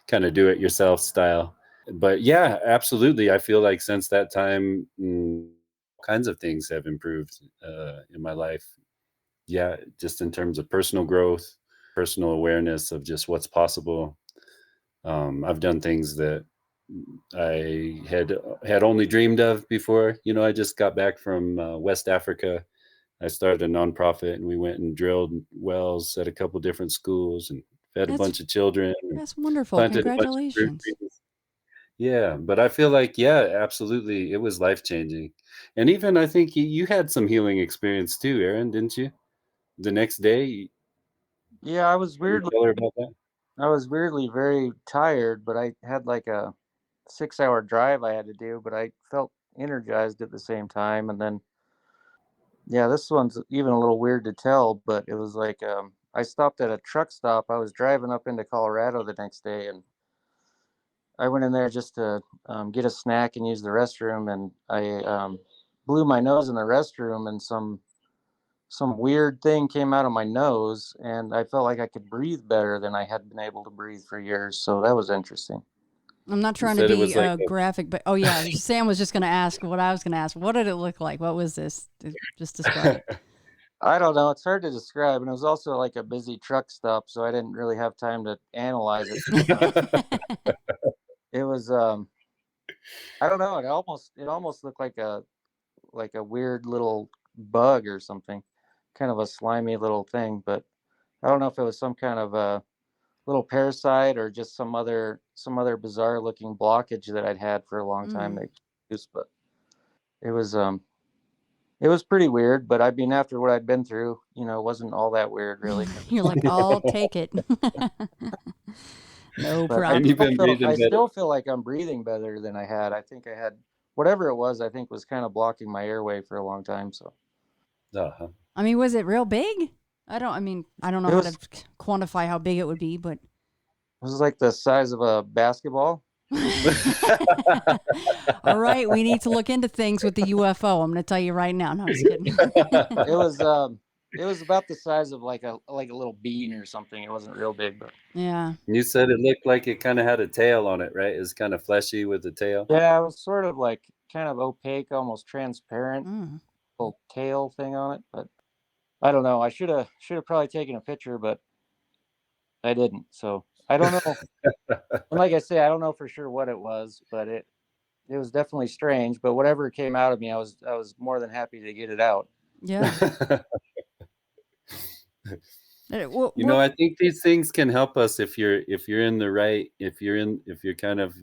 kind of do it yourself style. But yeah, absolutely. I feel like since that time, all kinds of things have improved in my life. Yeah, just in terms of personal growth, personal awareness of just what's possible. I've done things that I had only dreamed of before. I just got back from West Africa. I started a nonprofit, and we went and drilled wells at a couple different schools and fed a That's bunch of children and that's wonderful. planted a bunch of fruit Congratulations. trees. Yeah, but I feel like, yeah, absolutely, it was life changing. And even I think you had some healing experience too, Aaron, didn't you? The next day, Yeah, can you tell her about that? I was weirdly very tired, but I had like a 6 hour drive I had to do, but I felt energized at the same time. And then, yeah, this one's even a little weird to tell, but it was like I stopped at a truck stop. I was driving up into Colorado the next day, and I went in there just to get a snack and use the restroom. And I blew my nose in the restroom, and some weird thing came out of my nose, and I felt like I could breathe better than I had been able to breathe for years. So that was interesting. I'm not You trying to said it be was like graphic, but oh yeah, Sam was just going to ask what I was going to ask. What did it look like? What was this? Just describe it. I don't know. It's hard to describe, and it was also like a busy truck stop, so I didn't really have time to analyze it. It was I don't know. It almost looked like a weird little bug or something, kind of a slimy little thing. But I don't know if it was some kind of a little parasite or just some other bizarre looking blockage that I'd had for a long time. Mm. But it was it was pretty weird. But I mean, after what I'd been through, it wasn't all that weird really. You're like, I'll take it. No But I and problem. you've still been feel breathing I better. still feel like I'm breathing better than I had. I think I had whatever it was. I think was kind of blocking my airway for a long time. So Uh-huh. I mean, was it real big? I don't know it how was to quantify how big it would be, but it was like the size of a basketball. all right, we need to look into things with the UFO. I'm going to tell you right now. No, I'm just kidding. It was it was about the size of like a little bean or something. It wasn't real big, but Yeah. You said it looked like it kind of had a tail on it, right? It's kind of fleshy with the tail. yeah, it was sort of like kind of opaque, almost transparent Mm. little tail thing on it. But I don't know. I should have probably taken a picture, but I didn't. So I don't know. And like I say, I don't know for sure what it was, but it was definitely strange. But whatever came out of me, I was more than happy to get it out. Yeah. What, I think these things can help us if you're in the right, if you're kind of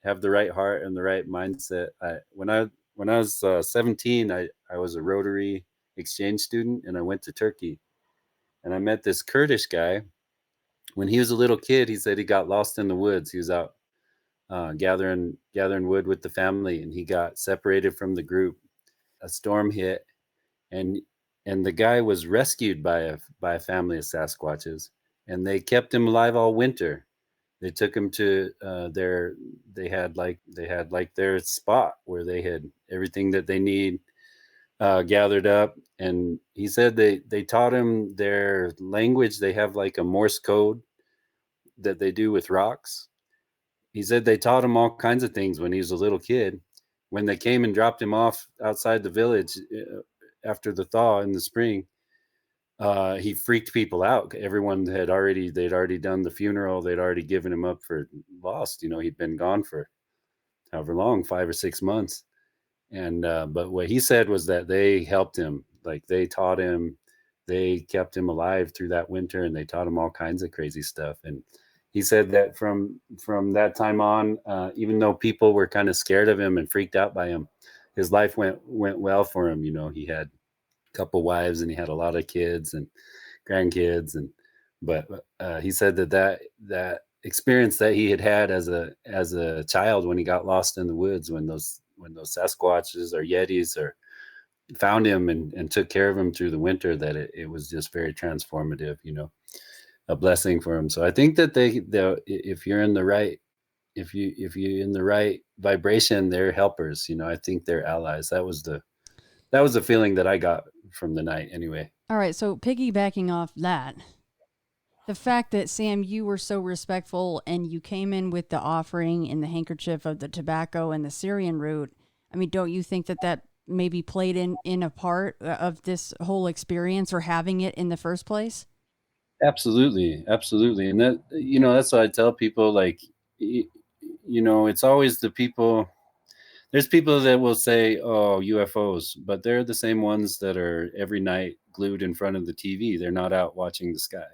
have the right heart and the right mindset. When I was 17, I was a Rotary exchange student, and I went to Turkey, and I met this Kurdish guy. When he was a little kid, he said he got lost in the woods. He was out gathering wood with the family, and he got separated from the group. A storm hit, and the guy was rescued by a family of Sasquatches, and they kept him alive all winter. They took him to they had their spot where they had everything that they need gathered up. And he said they taught him their language. They have like a Morse code that they do with rocks. He said they taught him all kinds of things when he was a little kid. When they came and dropped him off outside the village after the thaw in the spring, he freaked people out. Everyone they'd already done the funeral. They'd already given him up for lost. He'd been gone for however long, 5 or 6 months. And but what he said was that they helped him, like they taught him, they kept him alive through that winter, and they taught him all kinds of crazy stuff. And he said that from that time on, even though people were kind of scared of him and freaked out by him, his life went well for him. He had a couple wives and he had a lot of kids and grandkids, but he said that experience that he had as a child when he got lost in the woods, when those Sasquatches or Yetis or found him and took care of him through the winter, that it was just very transformative, a blessing for him. So I think that if you're in the right, if you're in the right vibration, they're helpers. I think they're allies. That was the feeling that I got from the night anyway. All right. So piggybacking off that, the fact that, Sam, you were so respectful and you came in with the offering and the handkerchief of the tobacco and the Syrian root, I mean, don't you think that maybe played in a part of this whole experience, or having it in the first place? Absolutely. And that, that's what I tell people, like, it's always the people. There's people that will say, oh, UFOs, but they're the same ones that are every night glued in front of the TV. They're not out watching the sky.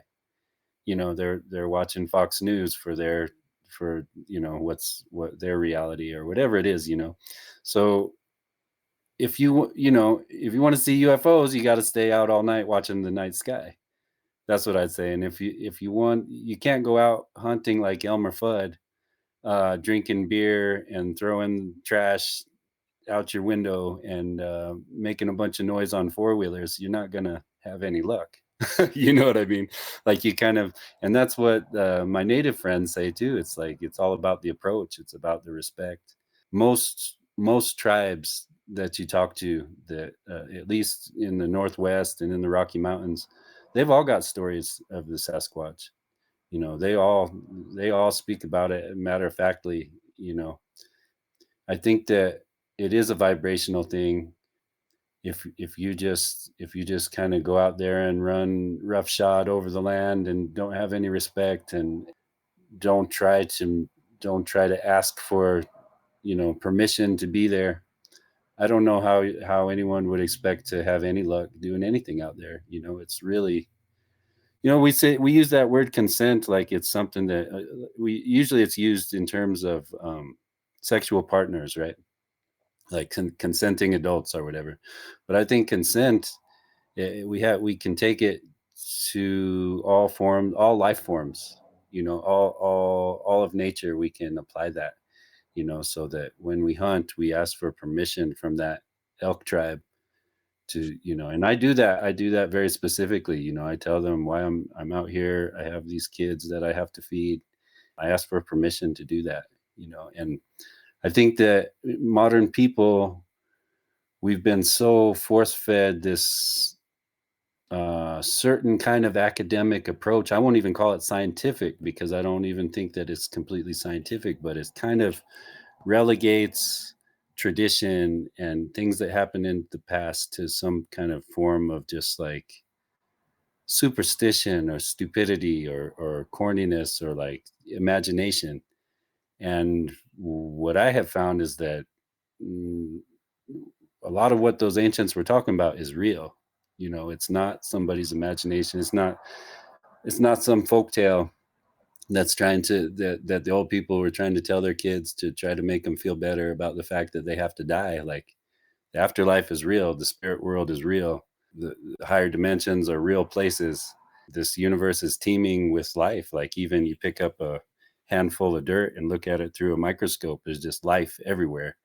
They're watching Fox News for what their reality or whatever it is, So if you want to see UFOs, you got to stay out all night watching the night sky. That's what I'd say. And if you want, you can't go out hunting like Elmer Fudd, drinking beer and throwing trash out your window and making a bunch of noise on four-wheelers. You're not gonna have any luck. You know what I mean? Like, you kind of, and that's what my native friends say too. It's like, it's all about the approach. It's about the respect. Most tribes that you talk to, that at least in the Northwest and in the Rocky Mountains, they've all got stories of the Sasquatch. They all speak about it matter of factly. I think that it is a vibrational thing. If you just kind of go out there and run roughshod over the land and don't have any respect and don't try to ask for permission to be there, I don't know how anyone would expect to have any luck doing anything out there. It's really, we use that word consent like it's something that usually it's used in terms of sexual partners, right? Like consenting adults or whatever. But I think consent, we can take it to all life forms, all of nature. We can apply that, so that when we hunt, we ask for permission from that elk tribe to, and I do that very specifically. I tell them why I'm out here. I have these kids that I have to feed. I ask for permission to do that, and I think that modern people, we've been so force-fed this certain kind of academic approach. I won't even call it scientific, because I don't even think that it's completely scientific, but it kind of relegates tradition and things that happened in the past to some kind of form of just like superstition or stupidity or corniness or like imagination. And what I have found is that a lot of what those ancients were talking about is real. It's not somebody's imagination. It's not some folktale that's that the old people were trying to tell their kids to try to make them feel better about the fact that they have to die. Like, the afterlife is real. The spirit world is real. The higher dimensions are real places. This universe is teeming with life. Like, even you pick up a handful of dirt and look at it through a microscope, there's just life everywhere.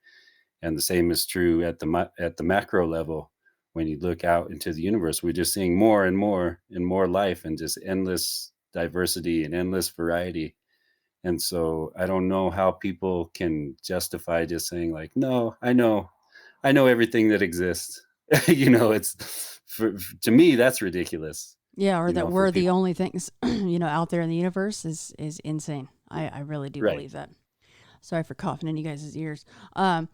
And the same is true at the macro level. When you look out into the universe, we're just seeing more and more and more life, and just endless diversity and endless variety. And so I don't know how people can justify just saying like, no, I know everything that exists. It's to me, that's ridiculous. Yeah, or you that know, for we're the people. only things, out there in the universe is insane. I really do Right. believe that. Sorry for coughing in you guys' ears. Um,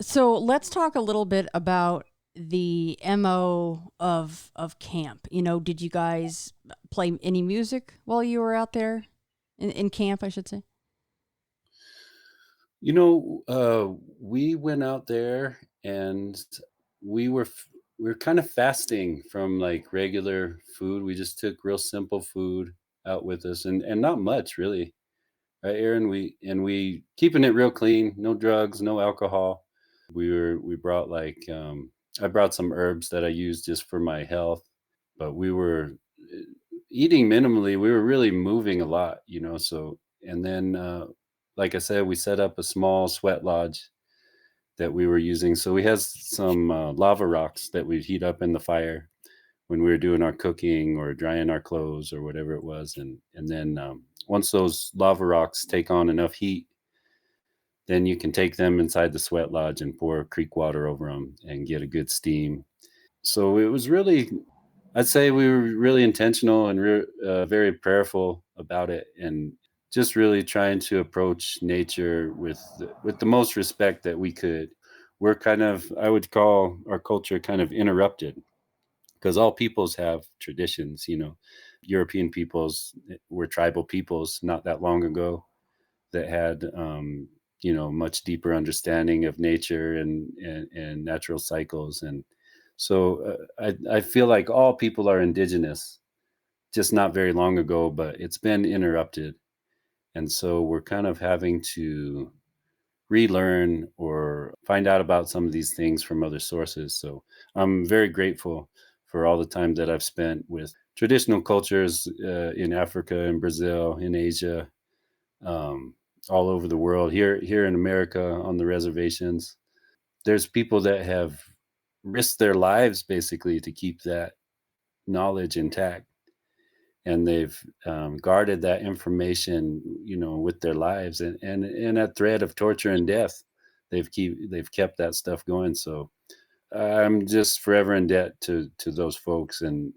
so let's talk a little bit about the MO of camp. Did you guys play any music while you were out there in camp, I should say? We went out there and we were we were kind of fasting from like regular food. We just took real simple food out with us, and not much really. Right, Aaron? We keeping it real clean, no drugs, no alcohol. We brought like I brought some herbs that I use just for my health, but we were eating minimally. We were really moving a lot, so and then like I said, we set up a small sweat lodge that we were using. So we had some lava rocks that we'd heat up in the fire when we were doing our cooking or drying our clothes or whatever it was, and then once those lava rocks take on enough heat, then you can take them inside the sweat lodge and pour creek water over them and get a good steam. So it was really, I'd say we were really intentional and very prayerful about it, and just really trying to approach nature with with the most respect that we could. We're kind of, I would call our culture kind of interrupted, because all peoples have traditions. European peoples were tribal peoples not that long ago that had much deeper understanding of nature and natural cycles. And so I feel like all people are indigenous, just not very long ago, but it's been interrupted. And so we're kind of having to relearn or find out about some of these things from other sources. So I'm very grateful for all the time that I've spent with traditional cultures in Africa, in Brazil, in Asia, um, all over the world. Here in America, on the reservations, there's people that have risked their lives basically to keep that knowledge intact, and they've guarded that information, with their lives, and at threat of torture and death, they've kept that stuff going. So I'm just forever in debt to those folks, and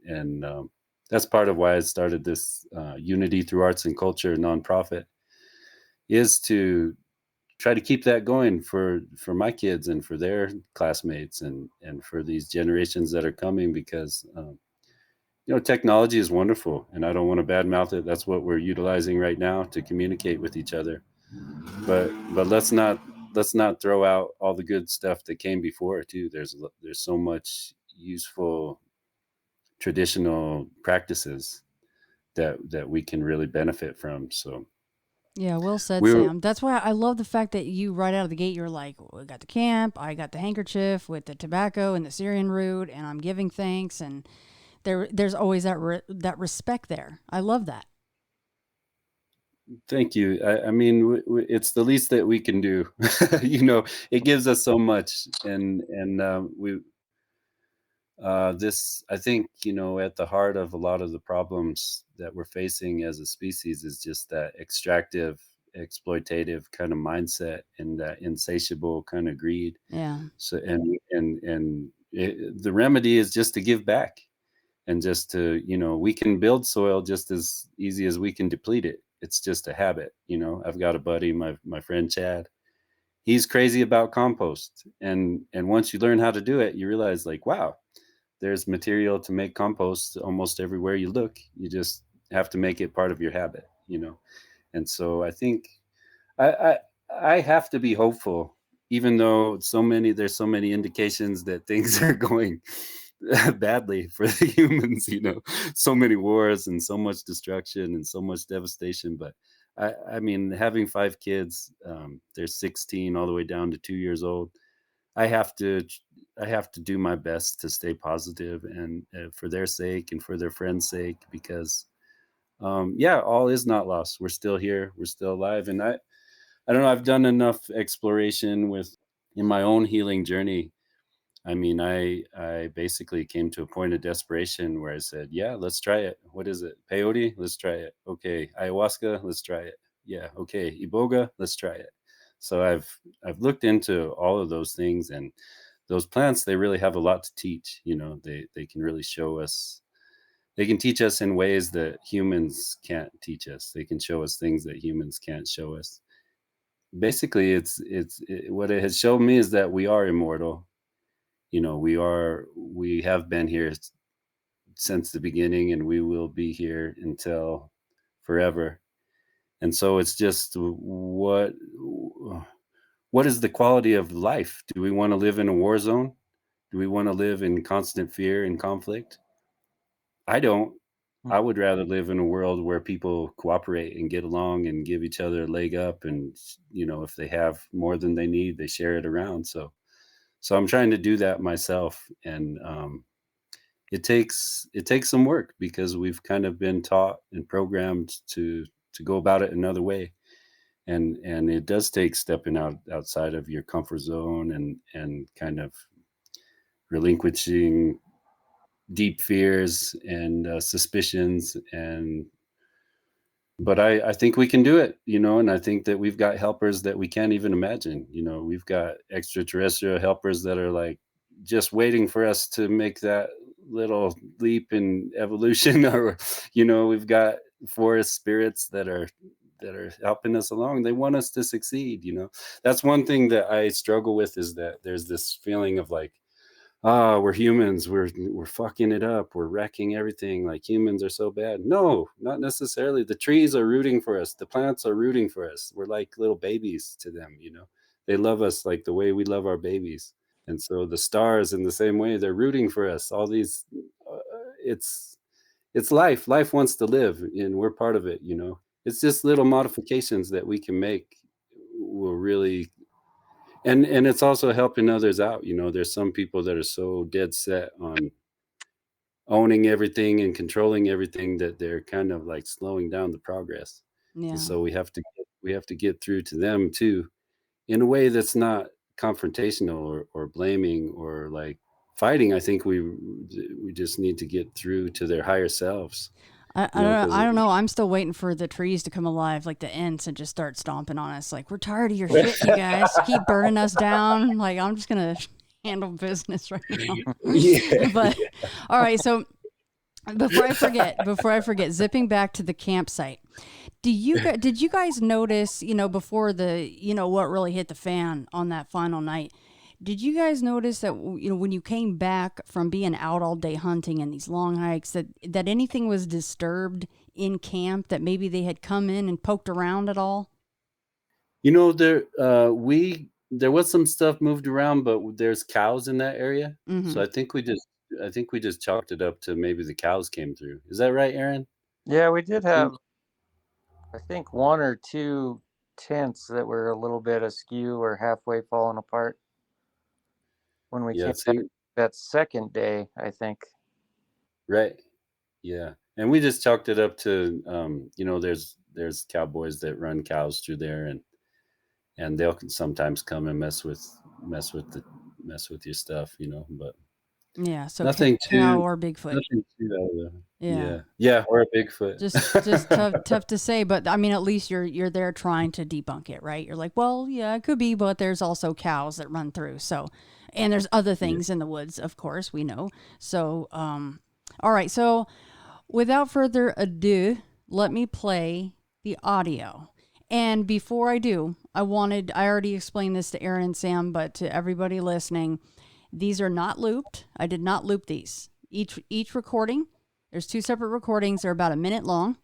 that's part of why I started this Unity Through Arts and Culture nonprofit, is to try to keep that going for my kids and for their classmates and for these generations that are coming, because technology is wonderful, and I don't want to badmouth it. That's what we're utilizing right now to communicate with each other. But let's not throw out all the good stuff that came before it too. There's so much useful traditional practices that we can really benefit from. So Yeah, well said, we were Sam. That's why I love the fact that you right out of the gate, you're like, "We got the camp, I got the handkerchief with the tobacco and the Syrian root, and I'm giving thanks." And there's always that respect there. I love that. Thank you. I mean, it's the least that we can do. It gives us so much, and we this, I think, at the heart of a lot of the problems that we're facing as a species is just that extractive, exploitative kind of mindset and that insatiable kind of greed. Yeah. So the remedy is just to give back, and just to, we can build soil just as easy as we can deplete it. It's just a habit. I've got a buddy, my friend Chad. He's crazy about compost, and once you learn how to do it, you realize, like, wow, there's material to make compost almost everywhere you look. You just have to make it part of your habit. And so I think I I, I have to be hopeful, even though there's so many indications that things are going badly for the humans. So many wars and so much destruction and so much devastation. But I mean, having 5 kids, they're 16 all the way down to 2 years old. I have to I have to do my best to stay positive, and for their sake and for their friends' sake, because yeah, all is not lost. We're still here. We're still alive, and I don't know. I've done enough exploration in my own healing journey. I mean, I basically came to a point of desperation where I said, "Yeah, let's try it. What is it? Peyote? Let's try it. Okay, ayahuasca? Let's try it. Yeah, okay, iboga? Let's try it." So I've looked into all of those things, and those plants, they really have a lot to teach. They can really show us they can teach us in ways that humans can't teach us. They can show us things that humans can't show us. Basically, what it has shown me is that we are immortal. We have been here since the beginning, and we will be here until forever. And so it's just what is the quality of life? Do we want to live in a war zone? Do we want to live in constant fear and conflict? I don't. I would rather live in a world where people cooperate and get along and give each other a leg up, and if they have more than they need, they share it around. So I'm trying to do that myself, and it takes some work, because we've kind of been taught and programmed to go about it another way, and it does take stepping outside of your comfort zone, and kind of relinquishing deep fears and suspicions, but I think we can do it, and I think that we've got helpers that we can't even imagine. We've got extraterrestrial helpers that are like just waiting for us to make that little leap in evolution, or we've got forest spirits that are helping us along. They want us to succeed. That's one thing that I struggle with, is that there's this feeling of like, we're humans, we're fucking it up, we're wrecking everything, like humans are so bad. No, not necessarily. The trees are rooting for us, the plants are rooting for us. We're like little babies to them. They love us like the way we love our babies. And so the stars, in the same way, they're rooting for us. All these it's life wants to live, and we're part of it. It's just little modifications that we can make will really. And it's also helping others out. There's some people that are so dead set on owning everything and controlling everything that they're kind of like slowing down the progress. Yeah. And so we have to get through to them too, in a way that's not confrontational or blaming or like fighting. I think we just need to get through to their higher selves. I don't know. I'm still waiting for the trees to come alive, like the Ents, and just start stomping on us. Like, we're tired of your shit, you guys. Keep burning us down. Like, I'm just gonna handle business right now. Yeah. But all right. So before I forget, zipping back to the campsite. Did you guys notice? Before what really hit the fan on that final night. Did you guys notice that, when you came back from being out all day hunting and these long hikes, that anything was disturbed in camp, that maybe they had come in and poked around at all? There was some stuff moved around, but there's cows in that area. Mm-hmm. So I think we just chalked it up to maybe the cows came through. Is that right, Aaron? Yeah, we did have, I think, one or two tents that were a little bit askew or halfway falling apart when we came back that second day, I think. Right. Yeah. And we just chalked it up to, there's cowboys that run cows through there, and they'll sometimes come and mess with your stuff, but yeah. So nothing cow or Bigfoot. Nothing too out of the, yeah, or a Bigfoot. Just tough to say, but I mean, at least you're there trying to debunk it, right? You're like, well, yeah, it could be, but there's also cows that run through. So, and there's other things in the woods, of course, we know. So, all right. So, without further ado, let me play the audio. And before I do, I already explained this to Aaron and Sam, but to everybody listening, these are not looped. I did not loop these. Each recording, there's two separate recordings. They're about a minute long.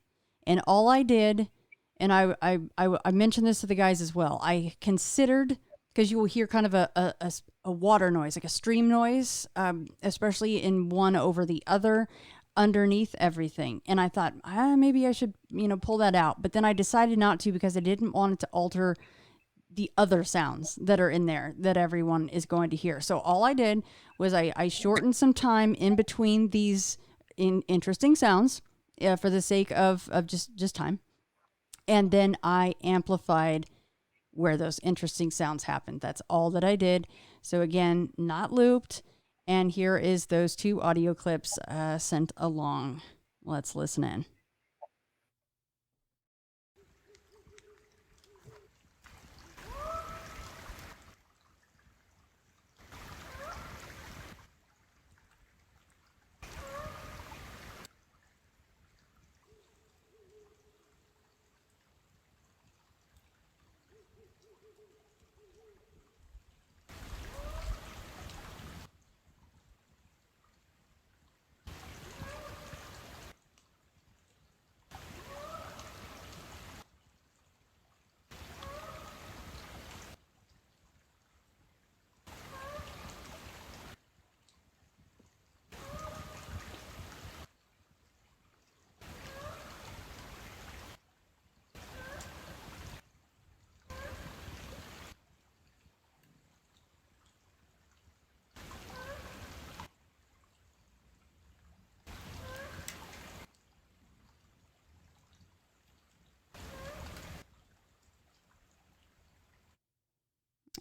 And all I did, and I mentioned this to the guys as well, I considered, because you will hear kind of a water noise, like a stream noise, especially in one over the other, underneath everything. And I thought, maybe I should, pull that out. But then I decided not to, because I didn't want it to alter the other sounds that are in there that everyone is going to hear. So all I did was I shortened some time in between these interesting sounds for the sake of just time. And then I amplified where those interesting sounds happened. That's all that I did. So again, not looped. And here is those two audio clips sent along. Let's listen in.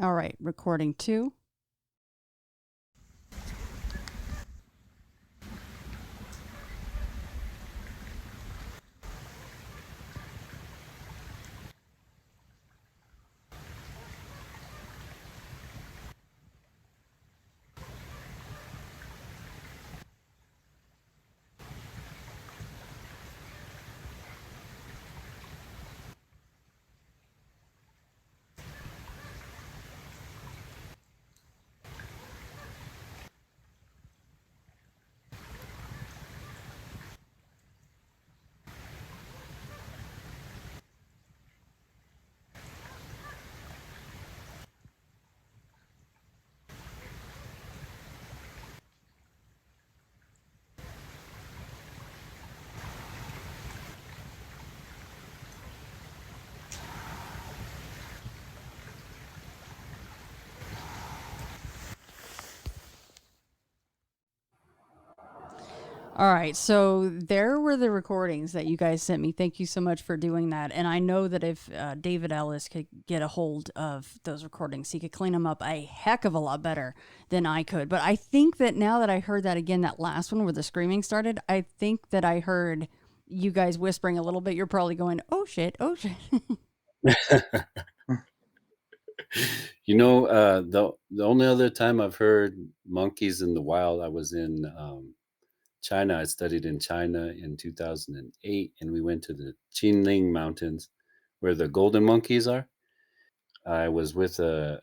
All right, recording 2. All right, so there were the recordings that you guys sent me. Thank you so much for doing that. And I know that if David Ellis could get a hold of those recordings, he could clean them up a heck of a lot better than I could. But I think that now that I heard that again, that last one where the screaming started, I think that I heard you guys whispering a little bit. You're probably going, oh shit, oh shit. The only other time I've heard monkeys in the wild, I was in China. I studied in China in 2008, and we went to the Qinling Mountains where the golden monkeys are. I was with a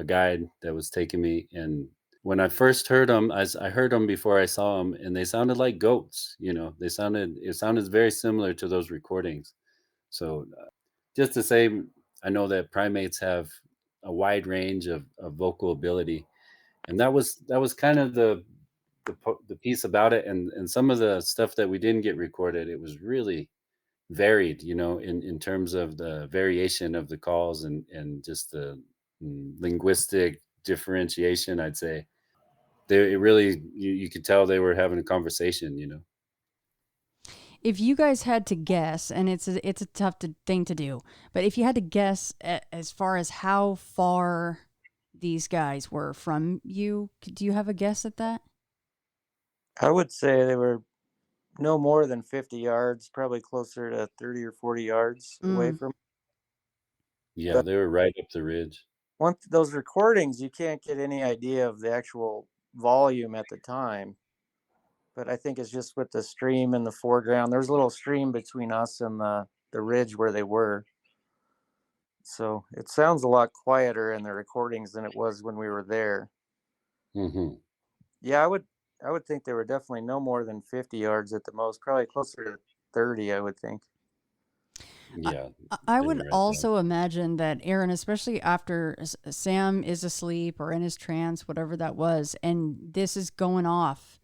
guide that was taking me, and when I first heard them, I heard them before I saw them, and they sounded like goats. It sounded very similar to those recordings. So just to say, I know that primates have a wide range of vocal ability, and that was kind of the piece about it, and some of the stuff that we didn't get recorded, it was really varied, in terms of the variation of the calls and just the linguistic differentiation. I'd say it really, you could tell they were having a conversation. If you guys had to guess, and it's a tough thing to do, but if you had to guess as far as how far these guys were from you, do you have a guess at that? I would say they were no more than 50 yards, probably closer to 30 or 40 yards away from. Yeah, But they were right up the ridge. once those recordings, you can't get any idea of the actual volume at the time. But I think it's just with the stream in the foreground. There's a little stream between us and the ridge where they were. So it sounds a lot quieter in the recordings than it was when we were there. Mm-hmm. Yeah, I would think they were definitely no more than 50 yards at the most, probably closer to 30, I would think. Yeah. I would also imagine that Aaron, especially after Sam is asleep or in his trance, whatever that was, and this is going off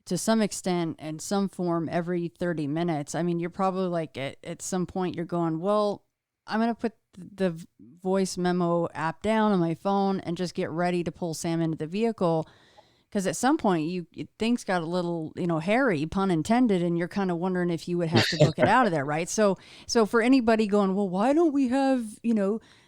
to some extent in some form every 30 minutes. I mean, you're probably like at some point you're going, well, I'm going to put the voice memo app down on my phone and just get ready to pull Sam into the vehicle. Because at some point, things got a little, hairy, pun intended, and you're kind of wondering if you would have to book it out of there, right? So for anybody going, well, why don't we have,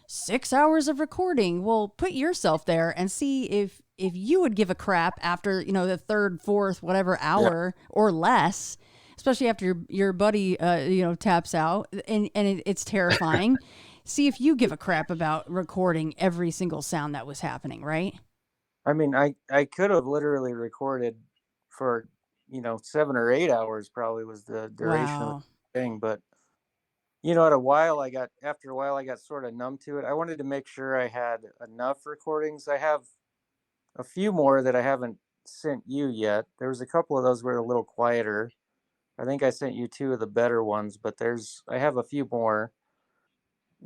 6 hours of recording? Well, put yourself there and see if you would give a crap after, the third, fourth, whatever hour or less, especially after your buddy, taps out, and it's terrifying. See if you give a crap about recording every single sound that was happening, right? I mean, I could have literally recorded for, 7 or 8 hours probably was the duration of the thing. But, after a while, I got sort of numb to it. I wanted to make sure I had enough recordings. I have a few more that I haven't sent you yet. There was a couple of those were a little quieter. I think I sent you 2 of the better ones, but I have a few more.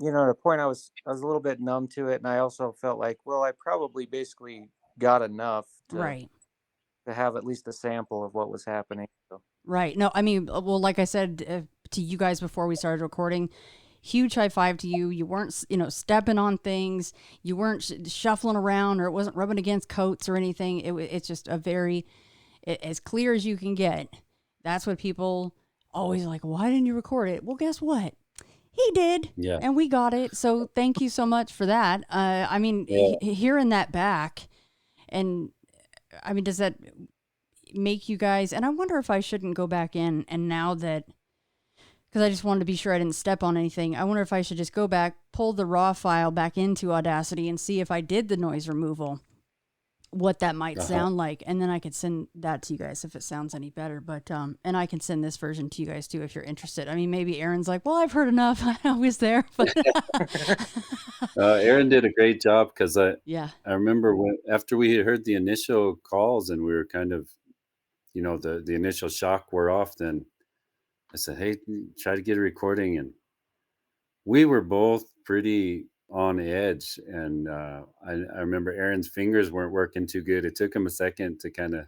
At a point I was a little bit numb to it, and I also felt like, well, I probably basically got enough to have at least a sample of what was happening. So. Right. No, I mean, well, like I said to you guys before we started recording, huge high five to you. You weren't, stepping on things. You weren't shuffling around, or it wasn't rubbing against coats or anything. It's just as clear as you can get. That's what people always like. Why didn't you record it? Well, guess what? He did. Yeah. And we got it. So thank you so much for that. I mean, hearing that back, and I mean, does that make you guys, and I wonder if I shouldn't go back in, and now that, because I just wanted to be sure I didn't step on anything, I wonder if I should just go back, pull the raw file back into Audacity and see if I did the noise removal, what that might sound like, and then I could send that to you guys if it sounds any better. But and I can send this version to you guys too if you're interested. I mean, maybe Aaron's like, well, I've heard enough. I was there, but Aaron did a great job, because I remember after we had heard the initial calls and we were kind of, the initial shock wore off, then I said, hey, try to get a recording, and we were both pretty on edge, and I remember Aaron's fingers weren't working too good. It took him a second to kind of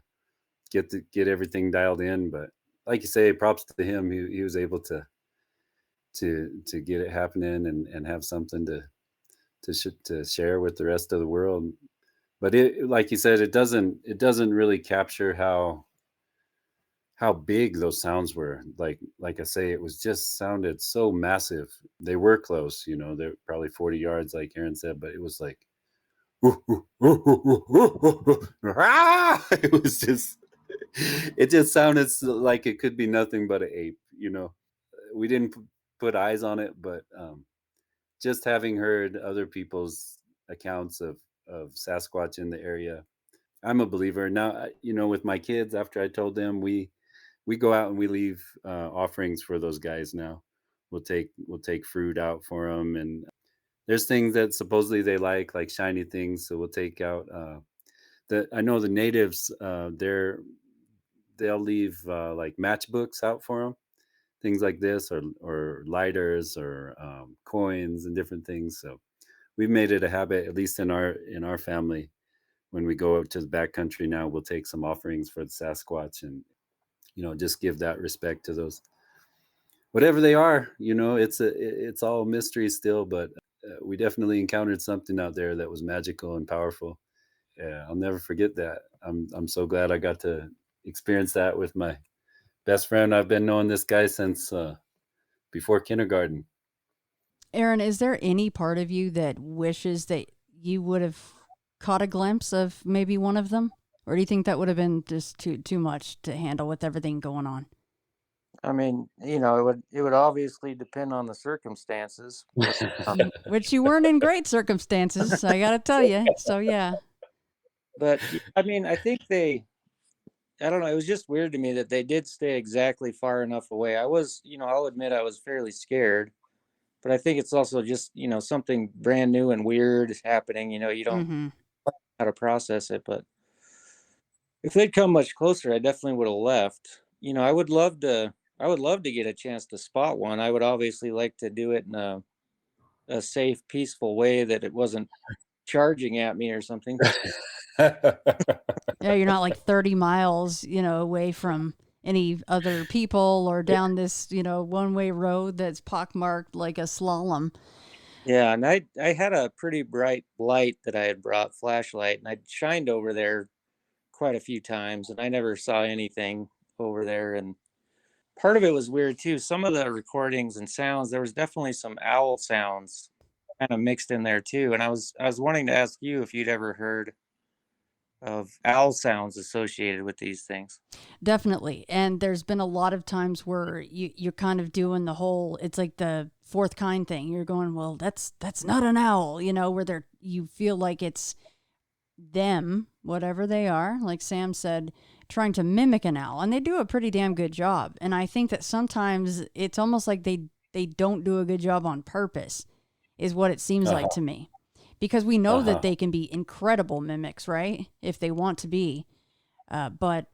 get everything dialed in, but like you say, props to him. He was able to get it happening and have something to share with the rest of the world. But it, like you said, it doesn't really capture how big those sounds were. Like I say, it was just sounded so massive. They were close, they're probably 40 yards, like Aaron said, but it was like, it just sounded like it could be nothing but an ape. We didn't put eyes on it, but just having heard other people's accounts of Sasquatch in the area, I'm a believer now. With my kids, after I told them, we go out and we leave offerings for those guys. Now we'll take fruit out for them, and there's things that supposedly they like shiny things, so we'll take out I know the natives, they'll leave like matchbooks out for them, things like this, or lighters, or coins and different things. So we've made it a habit, at least in our family, when we go out to the backcountry now, we'll take some offerings for the Sasquatch, and just give that respect to those, whatever they are. It's all mystery still, but we definitely encountered something out there that was magical and powerful. Yeah, I'll never forget that. I'm so glad I got to experience that with my best friend. I've been knowing this guy since before kindergarten. Aaron, is there any part of you that wishes that you would have caught a glimpse of maybe one of them? Or do you think that would have been just too much to handle with everything going on? I mean, it would obviously depend on the circumstances. Which you weren't in great circumstances, I got to tell you. So, yeah. But, I mean, I think I don't know, it was just weird to me that they did stay exactly far enough away. I'll admit I was fairly scared. But I think it's also just, something brand new and weird is happening. You don't know how to process it. But if they'd come much closer, I definitely would have left. I would love to get a chance to spot one. I would obviously like to do it in a safe, peaceful way, that it wasn't charging at me or something. Yeah, you're not like 30 miles, away from any other people, or down this, one-way road that's pockmarked like a slalom. Yeah, and I had a pretty bright light that I had brought, flashlight, and I shined over there quite a few times, and I never saw anything over there. And part of it was weird too. Some of the recordings and sounds, there was definitely some owl sounds kind of mixed in there too. And I was wanting to ask you if you'd ever heard of owl sounds associated with these things. Definitely. And there's been a lot of times where you're kind of doing the whole, it's like the fourth kind thing. You're going, well, that's not an owl, where you feel like it's them, whatever they are, like Sam said, trying to mimic an owl. And they do a pretty damn good job. And I think that sometimes it's almost like they don't do a good job on purpose, is what it seems like to me. Because we know that they can be incredible mimics, right? If they want to be. But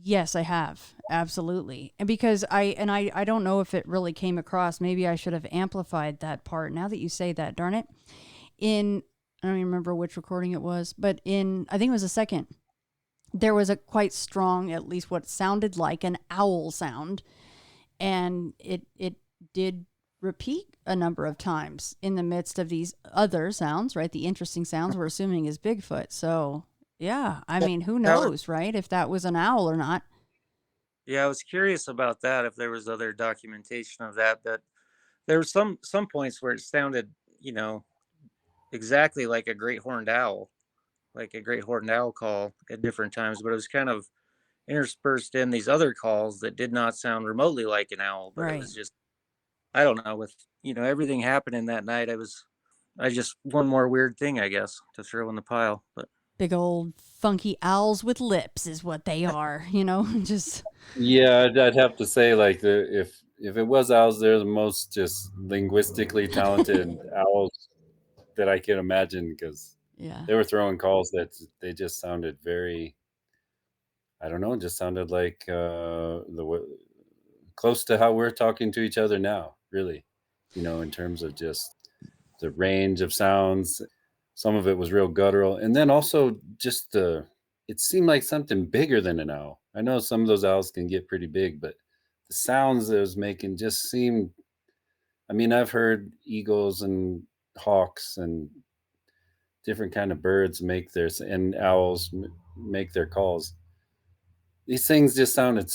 yes, I have. Absolutely. And because I don't know if it really came across. Maybe I should have amplified that part. Now that you say that, darn it. I don't even remember which recording it was, but I think it was the second, there was a quite strong, at least what sounded like an owl sound. And it did repeat a number of times in the midst of these other sounds, right? The interesting sounds we're assuming is Bigfoot. So yeah, I mean, who knows, right? If that was an owl or not. Yeah, I was curious about that, if there was other documentation of that. But There were some points where it sounded, exactly like a great horned owl, call at different times, but it was kind of interspersed in these other calls that did not sound remotely like an owl. But it Right. was just, I don't know, with everything happening that night, I just one more weird thing, I guess, to throw in the pile. But Big old funky owls with lips is what they are, just. Yeah, I'd have to say, like, if it was owls, they're the most just linguistically talented owls that I can imagine, because Yeah. they were throwing calls that they just sounded very, I don't know, just sounded like close to how we're talking to each other now, really, in terms of just the range of sounds. Some of it was real guttural, and then also just it seemed like something bigger than an owl. I know some of those owls can get pretty big, but the sounds it was making just seemed, I mean, I've heard eagles and hawks and different kind of birds make their, and owls make their calls. These things just sounded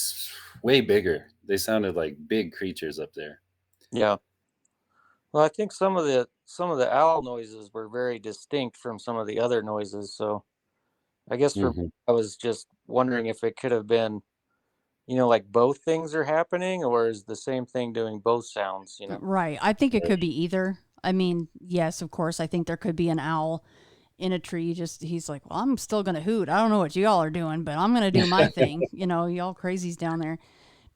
way bigger. They sounded like big creatures up there. yeah. Well, I think some of the owl noises were very distinct from some of the other noises. So I guess for me, Hmm. I was just wondering if it could have been, like both things are happening, or is the same thing doing both sounds, Right. I think it could be either. I mean, yes, of course, I think there could be an owl in a tree. Just he's like, well, I'm still gonna hoot. I don't know what y'all are doing, but I'm gonna do my thing. Y'all crazies down there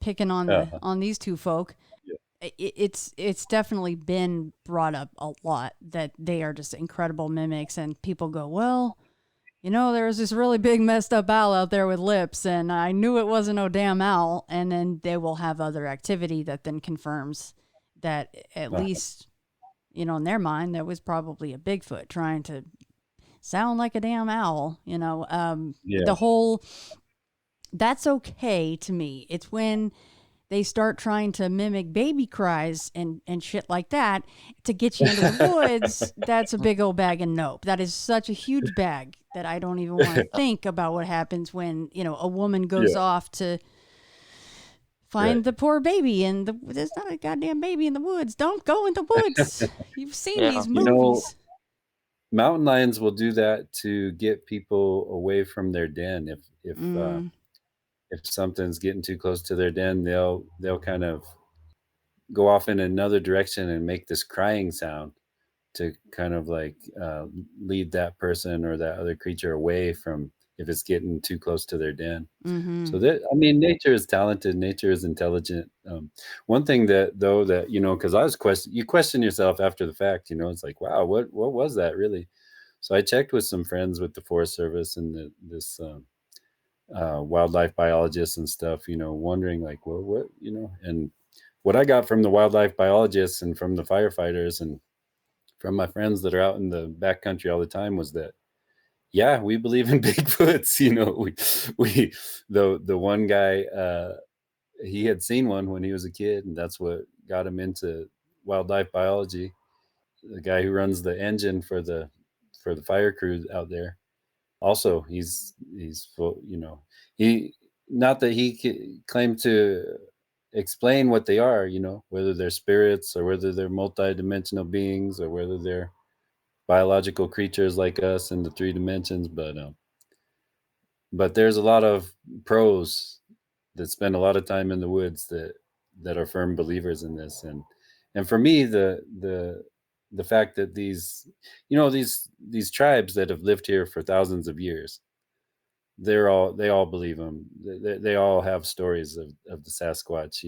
picking on Uh-huh. on these two folk. Yeah. It's definitely been brought up a lot that they are just incredible mimics, and people go, well, there was this really big messed up owl out there with lips, and I knew it wasn't no damn owl. And then they will have other activity that then confirms that at Uh-huh. least, in their mind, that was probably a Bigfoot trying to sound like a damn owl. Yeah. The whole, that's okay to me. It's when they start trying to mimic baby cries and shit like that to get you into the woods. That's a big old bag of nope. That is such a huge bag that I don't even want to think about what happens when, a woman goes Yeah. off to find Right. the poor baby, and there's not a goddamn baby in the woods. Don't go in the woods. You've seen Yeah. these You know, movies. mountain lions will do that to get people away from their den. If something's getting too close to their den, they'll kind of go off in another direction and make this crying sound to kind of like lead that person or that other creature away from, if it's getting too close to their den. So that, I mean, nature is talented, nature is intelligent. One thing that because you question yourself after the fact, it's like, wow, what was that really? So I checked with some friends with the Forest Service and this wildlife biologists and stuff, wondering like, well, what, and what I got from the wildlife biologists and from the firefighters and from my friends that are out in the backcountry all the time was that, yeah, we believe in Bigfoots. We the one guy, he had seen one when he was a kid, and that's what got him into wildlife biology. The guy who runs the engine for the fire crew out there, also he's full, he, not that he claimed to explain what they are, whether they're spirits or whether they're multi-dimensional beings or whether they're biological creatures like us in the 3 dimensions, but there's a lot of pros that spend a lot of time in the woods that are firm believers in this, and for me, the fact that these tribes that have lived here for thousands of years, they all believe them. They all have stories of the Sasquatch,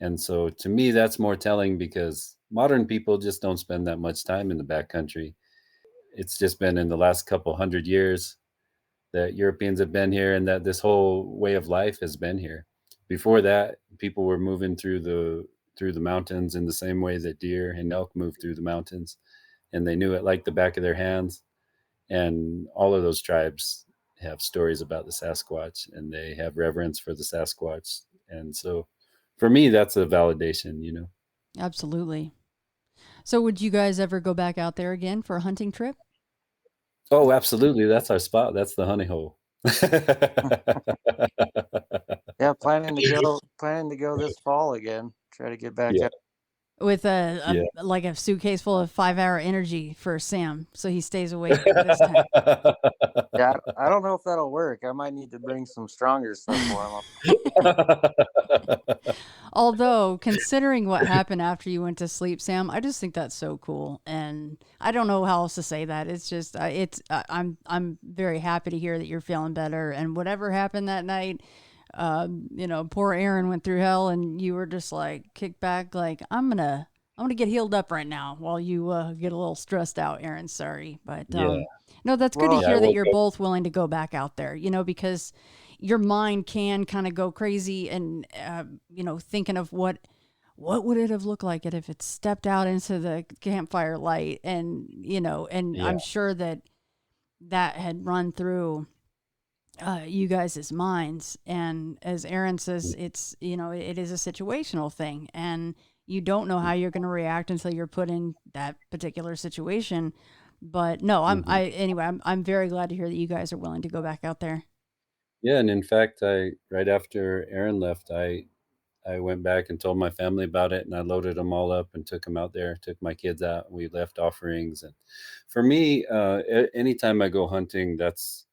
and so to me that's more telling, because modern people just don't spend that much time in the backcountry. It's just been in the last couple hundred years that Europeans have been here, and that this whole way of life has been here. Before that, people were moving through the mountains in the same way that deer and elk move through the mountains, and they knew it like the back of their hands. And all of those tribes have stories about the Sasquatch, and they have reverence for the Sasquatch. And so for me, that's a validation. Absolutely. So would you guys ever go back out there again for a hunting trip? Oh, absolutely. That's our spot. That's the honey hole. Yeah, planning to go this fall again. Try to get back Yeah. out. with like a suitcase full of 5-hour energy for Sam, so he stays awake this time. Yeah, I don't know if that'll work. I might need to bring some stronger stuff for him. Although, considering what happened after you went to sleep, Sam, I just think that's so cool, and I don't know how else to say that. It's just, I'm very happy to hear that you're feeling better, and whatever happened that night, poor Aaron went through hell, and you were just like kicked back, like I'm gonna get healed up right now while you get a little stressed out, Aaron. Sorry, but no, that's good to hear that you're both willing to go back out there, because your mind can kind of go crazy and, thinking of what would it have looked like if it stepped out into the campfire light, and, I'm sure that had run through you guys' minds. And as Aaron says, it's, it is a situational thing, and you don't know how you're going to react until you're put in that particular situation. But no, I'm very glad to hear that you guys are willing to go back out there. Yeah, and in fact, right after Aaron left, I went back and told my family about it, and I loaded them all up and took them out there, took my kids out. We left offerings. And for me, anytime I go hunting, that's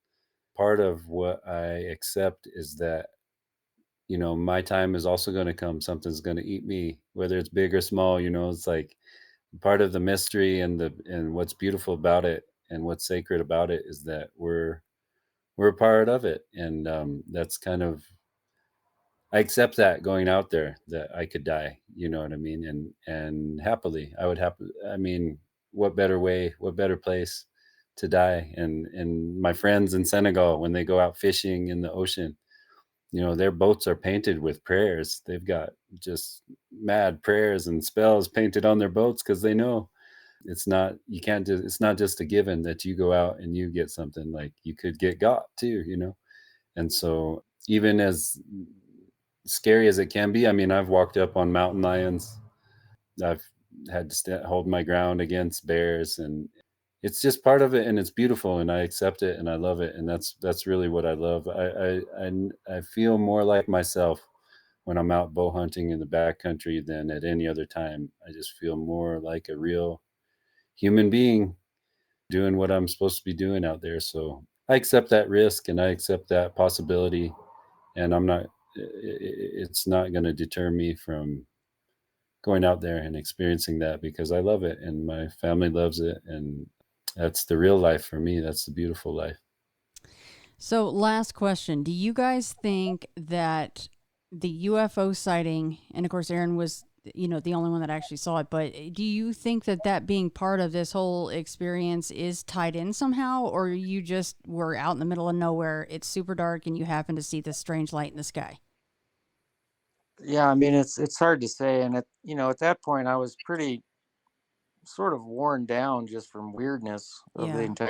part of what I accept, is that, my time is also going to come. Something's going to eat me, whether it's big or small. It's like part of the mystery, and what's beautiful about it and what's sacred about it is that we're a part of it. And that's kind of, I accept that going out there, that I could die, you know what I mean? And happily, I would what better place to die? And my friends in Senegal, when they go out fishing in the ocean, their boats are painted with prayers. They've got just mad prayers and spells painted on their boats, because they know it's not just a given that you go out and you get something. Like, you could get got too, And so, even as scary as it can be, I've walked up on mountain lions. I've had to hold my ground against bears, and it's just part of it, and it's beautiful, and I accept it, and I love it, and that's really what I love. I feel more like myself when I'm out bow hunting in the backcountry than at any other time. I just feel more like a real human being doing what I'm supposed to be doing out there. So I accept that risk, and I accept that possibility, and it's not going to deter me from going out there and experiencing that, because I love it and my family loves it. And that's the real life for me. That's the beautiful life. So, last question. Do you guys think that the UFO sighting, and of course Aaron was, the only one that actually saw it, but do you think that being part of this whole experience is tied in somehow, or you just were out in the middle of nowhere, it's super dark, and you happen to see this strange light in the sky? Yeah, it's hard to say. And at that point, I was pretty sort of worn down just from weirdness of the entire.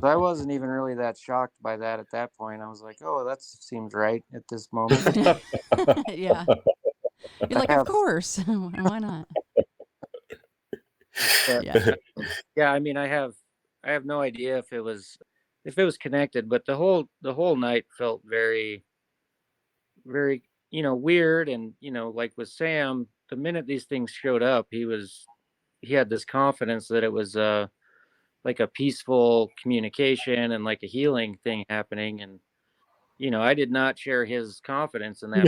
I wasn't even really that shocked by that at that point. I was like, oh, that seems right at this moment. Yeah. You're like, of course. Why not? Yeah, I have no idea if it was connected, but the whole night felt very, very, weird. And, like with Sam, the minute these things showed up, he had this confidence that it was like a peaceful communication and like a healing thing happening. And, I did not share his confidence in that.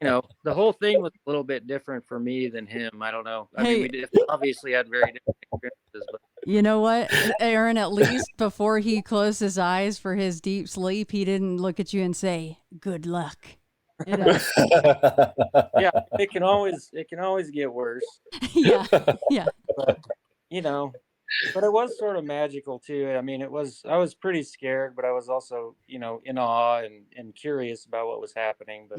So, the whole thing was a little bit different for me than him. I don't know. We obviously had very different experiences. But you know what, Aaron, at least before he closed his eyes for his deep sleep, he didn't look at you and say, good luck. Yeah, it can always get worse. Yeah. But, but it was sort of magical too. I was pretty scared, but I was also, in awe and curious about what was happening. But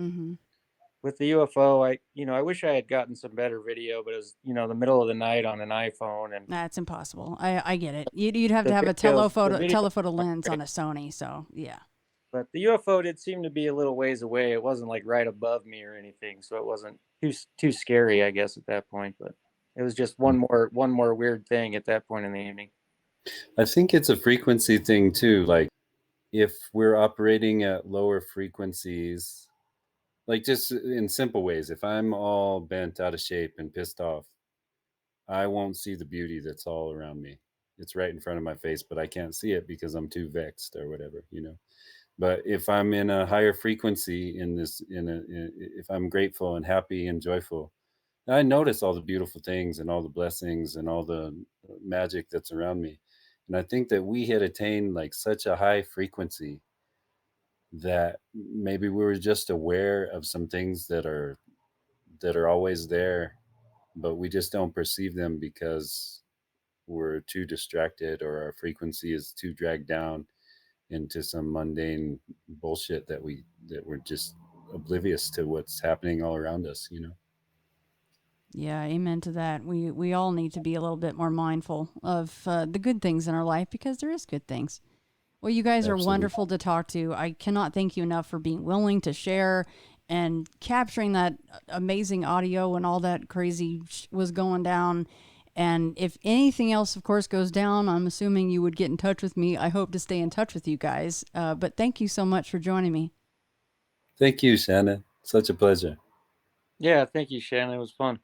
with the UFO, I wish I had gotten some better video, but it was, the middle of the night on an iPhone, and that's impossible. I get it. You'd have to have a telephoto lens on a Sony. So yeah. But the UFO did seem to be a little ways away. It wasn't like right above me or anything, so it wasn't too scary, I guess, at that point. But it was just one more weird thing at that point in the evening. I think it's a frequency thing too. Like, if we're operating at lower frequencies, Like just in simple ways. If I'm all bent out of shape and pissed off, I won't see the beauty that's all around me. It's right in front of my face, but I can't see it because I'm too vexed or whatever, you know. But if I'm in a higher frequency if I'm grateful and happy and joyful, I notice all the beautiful things and all the blessings and all the magic that's around me. And I think that we had attained like such a high frequency that maybe we were just aware of some things that are always there, but we just don't perceive them because we're too distracted or our frequency is too dragged down into some mundane bullshit that we're just oblivious to what's happening all around us, you know. Yeah, amen to that. We all need to be a little bit more mindful of the good things in our life because there is good things. Well, you guys are Absolutely. wonderful to talk to. I cannot thank you enough for being willing to share and capturing that amazing audio when all that crazy was going down. And if anything else, of course, goes down, I'm assuming you would get in touch with me. I hope to stay in touch with you guys. But thank you so much for joining me. Thank you, Shannon. Such a pleasure. Yeah, thank you, Shannon. It was fun.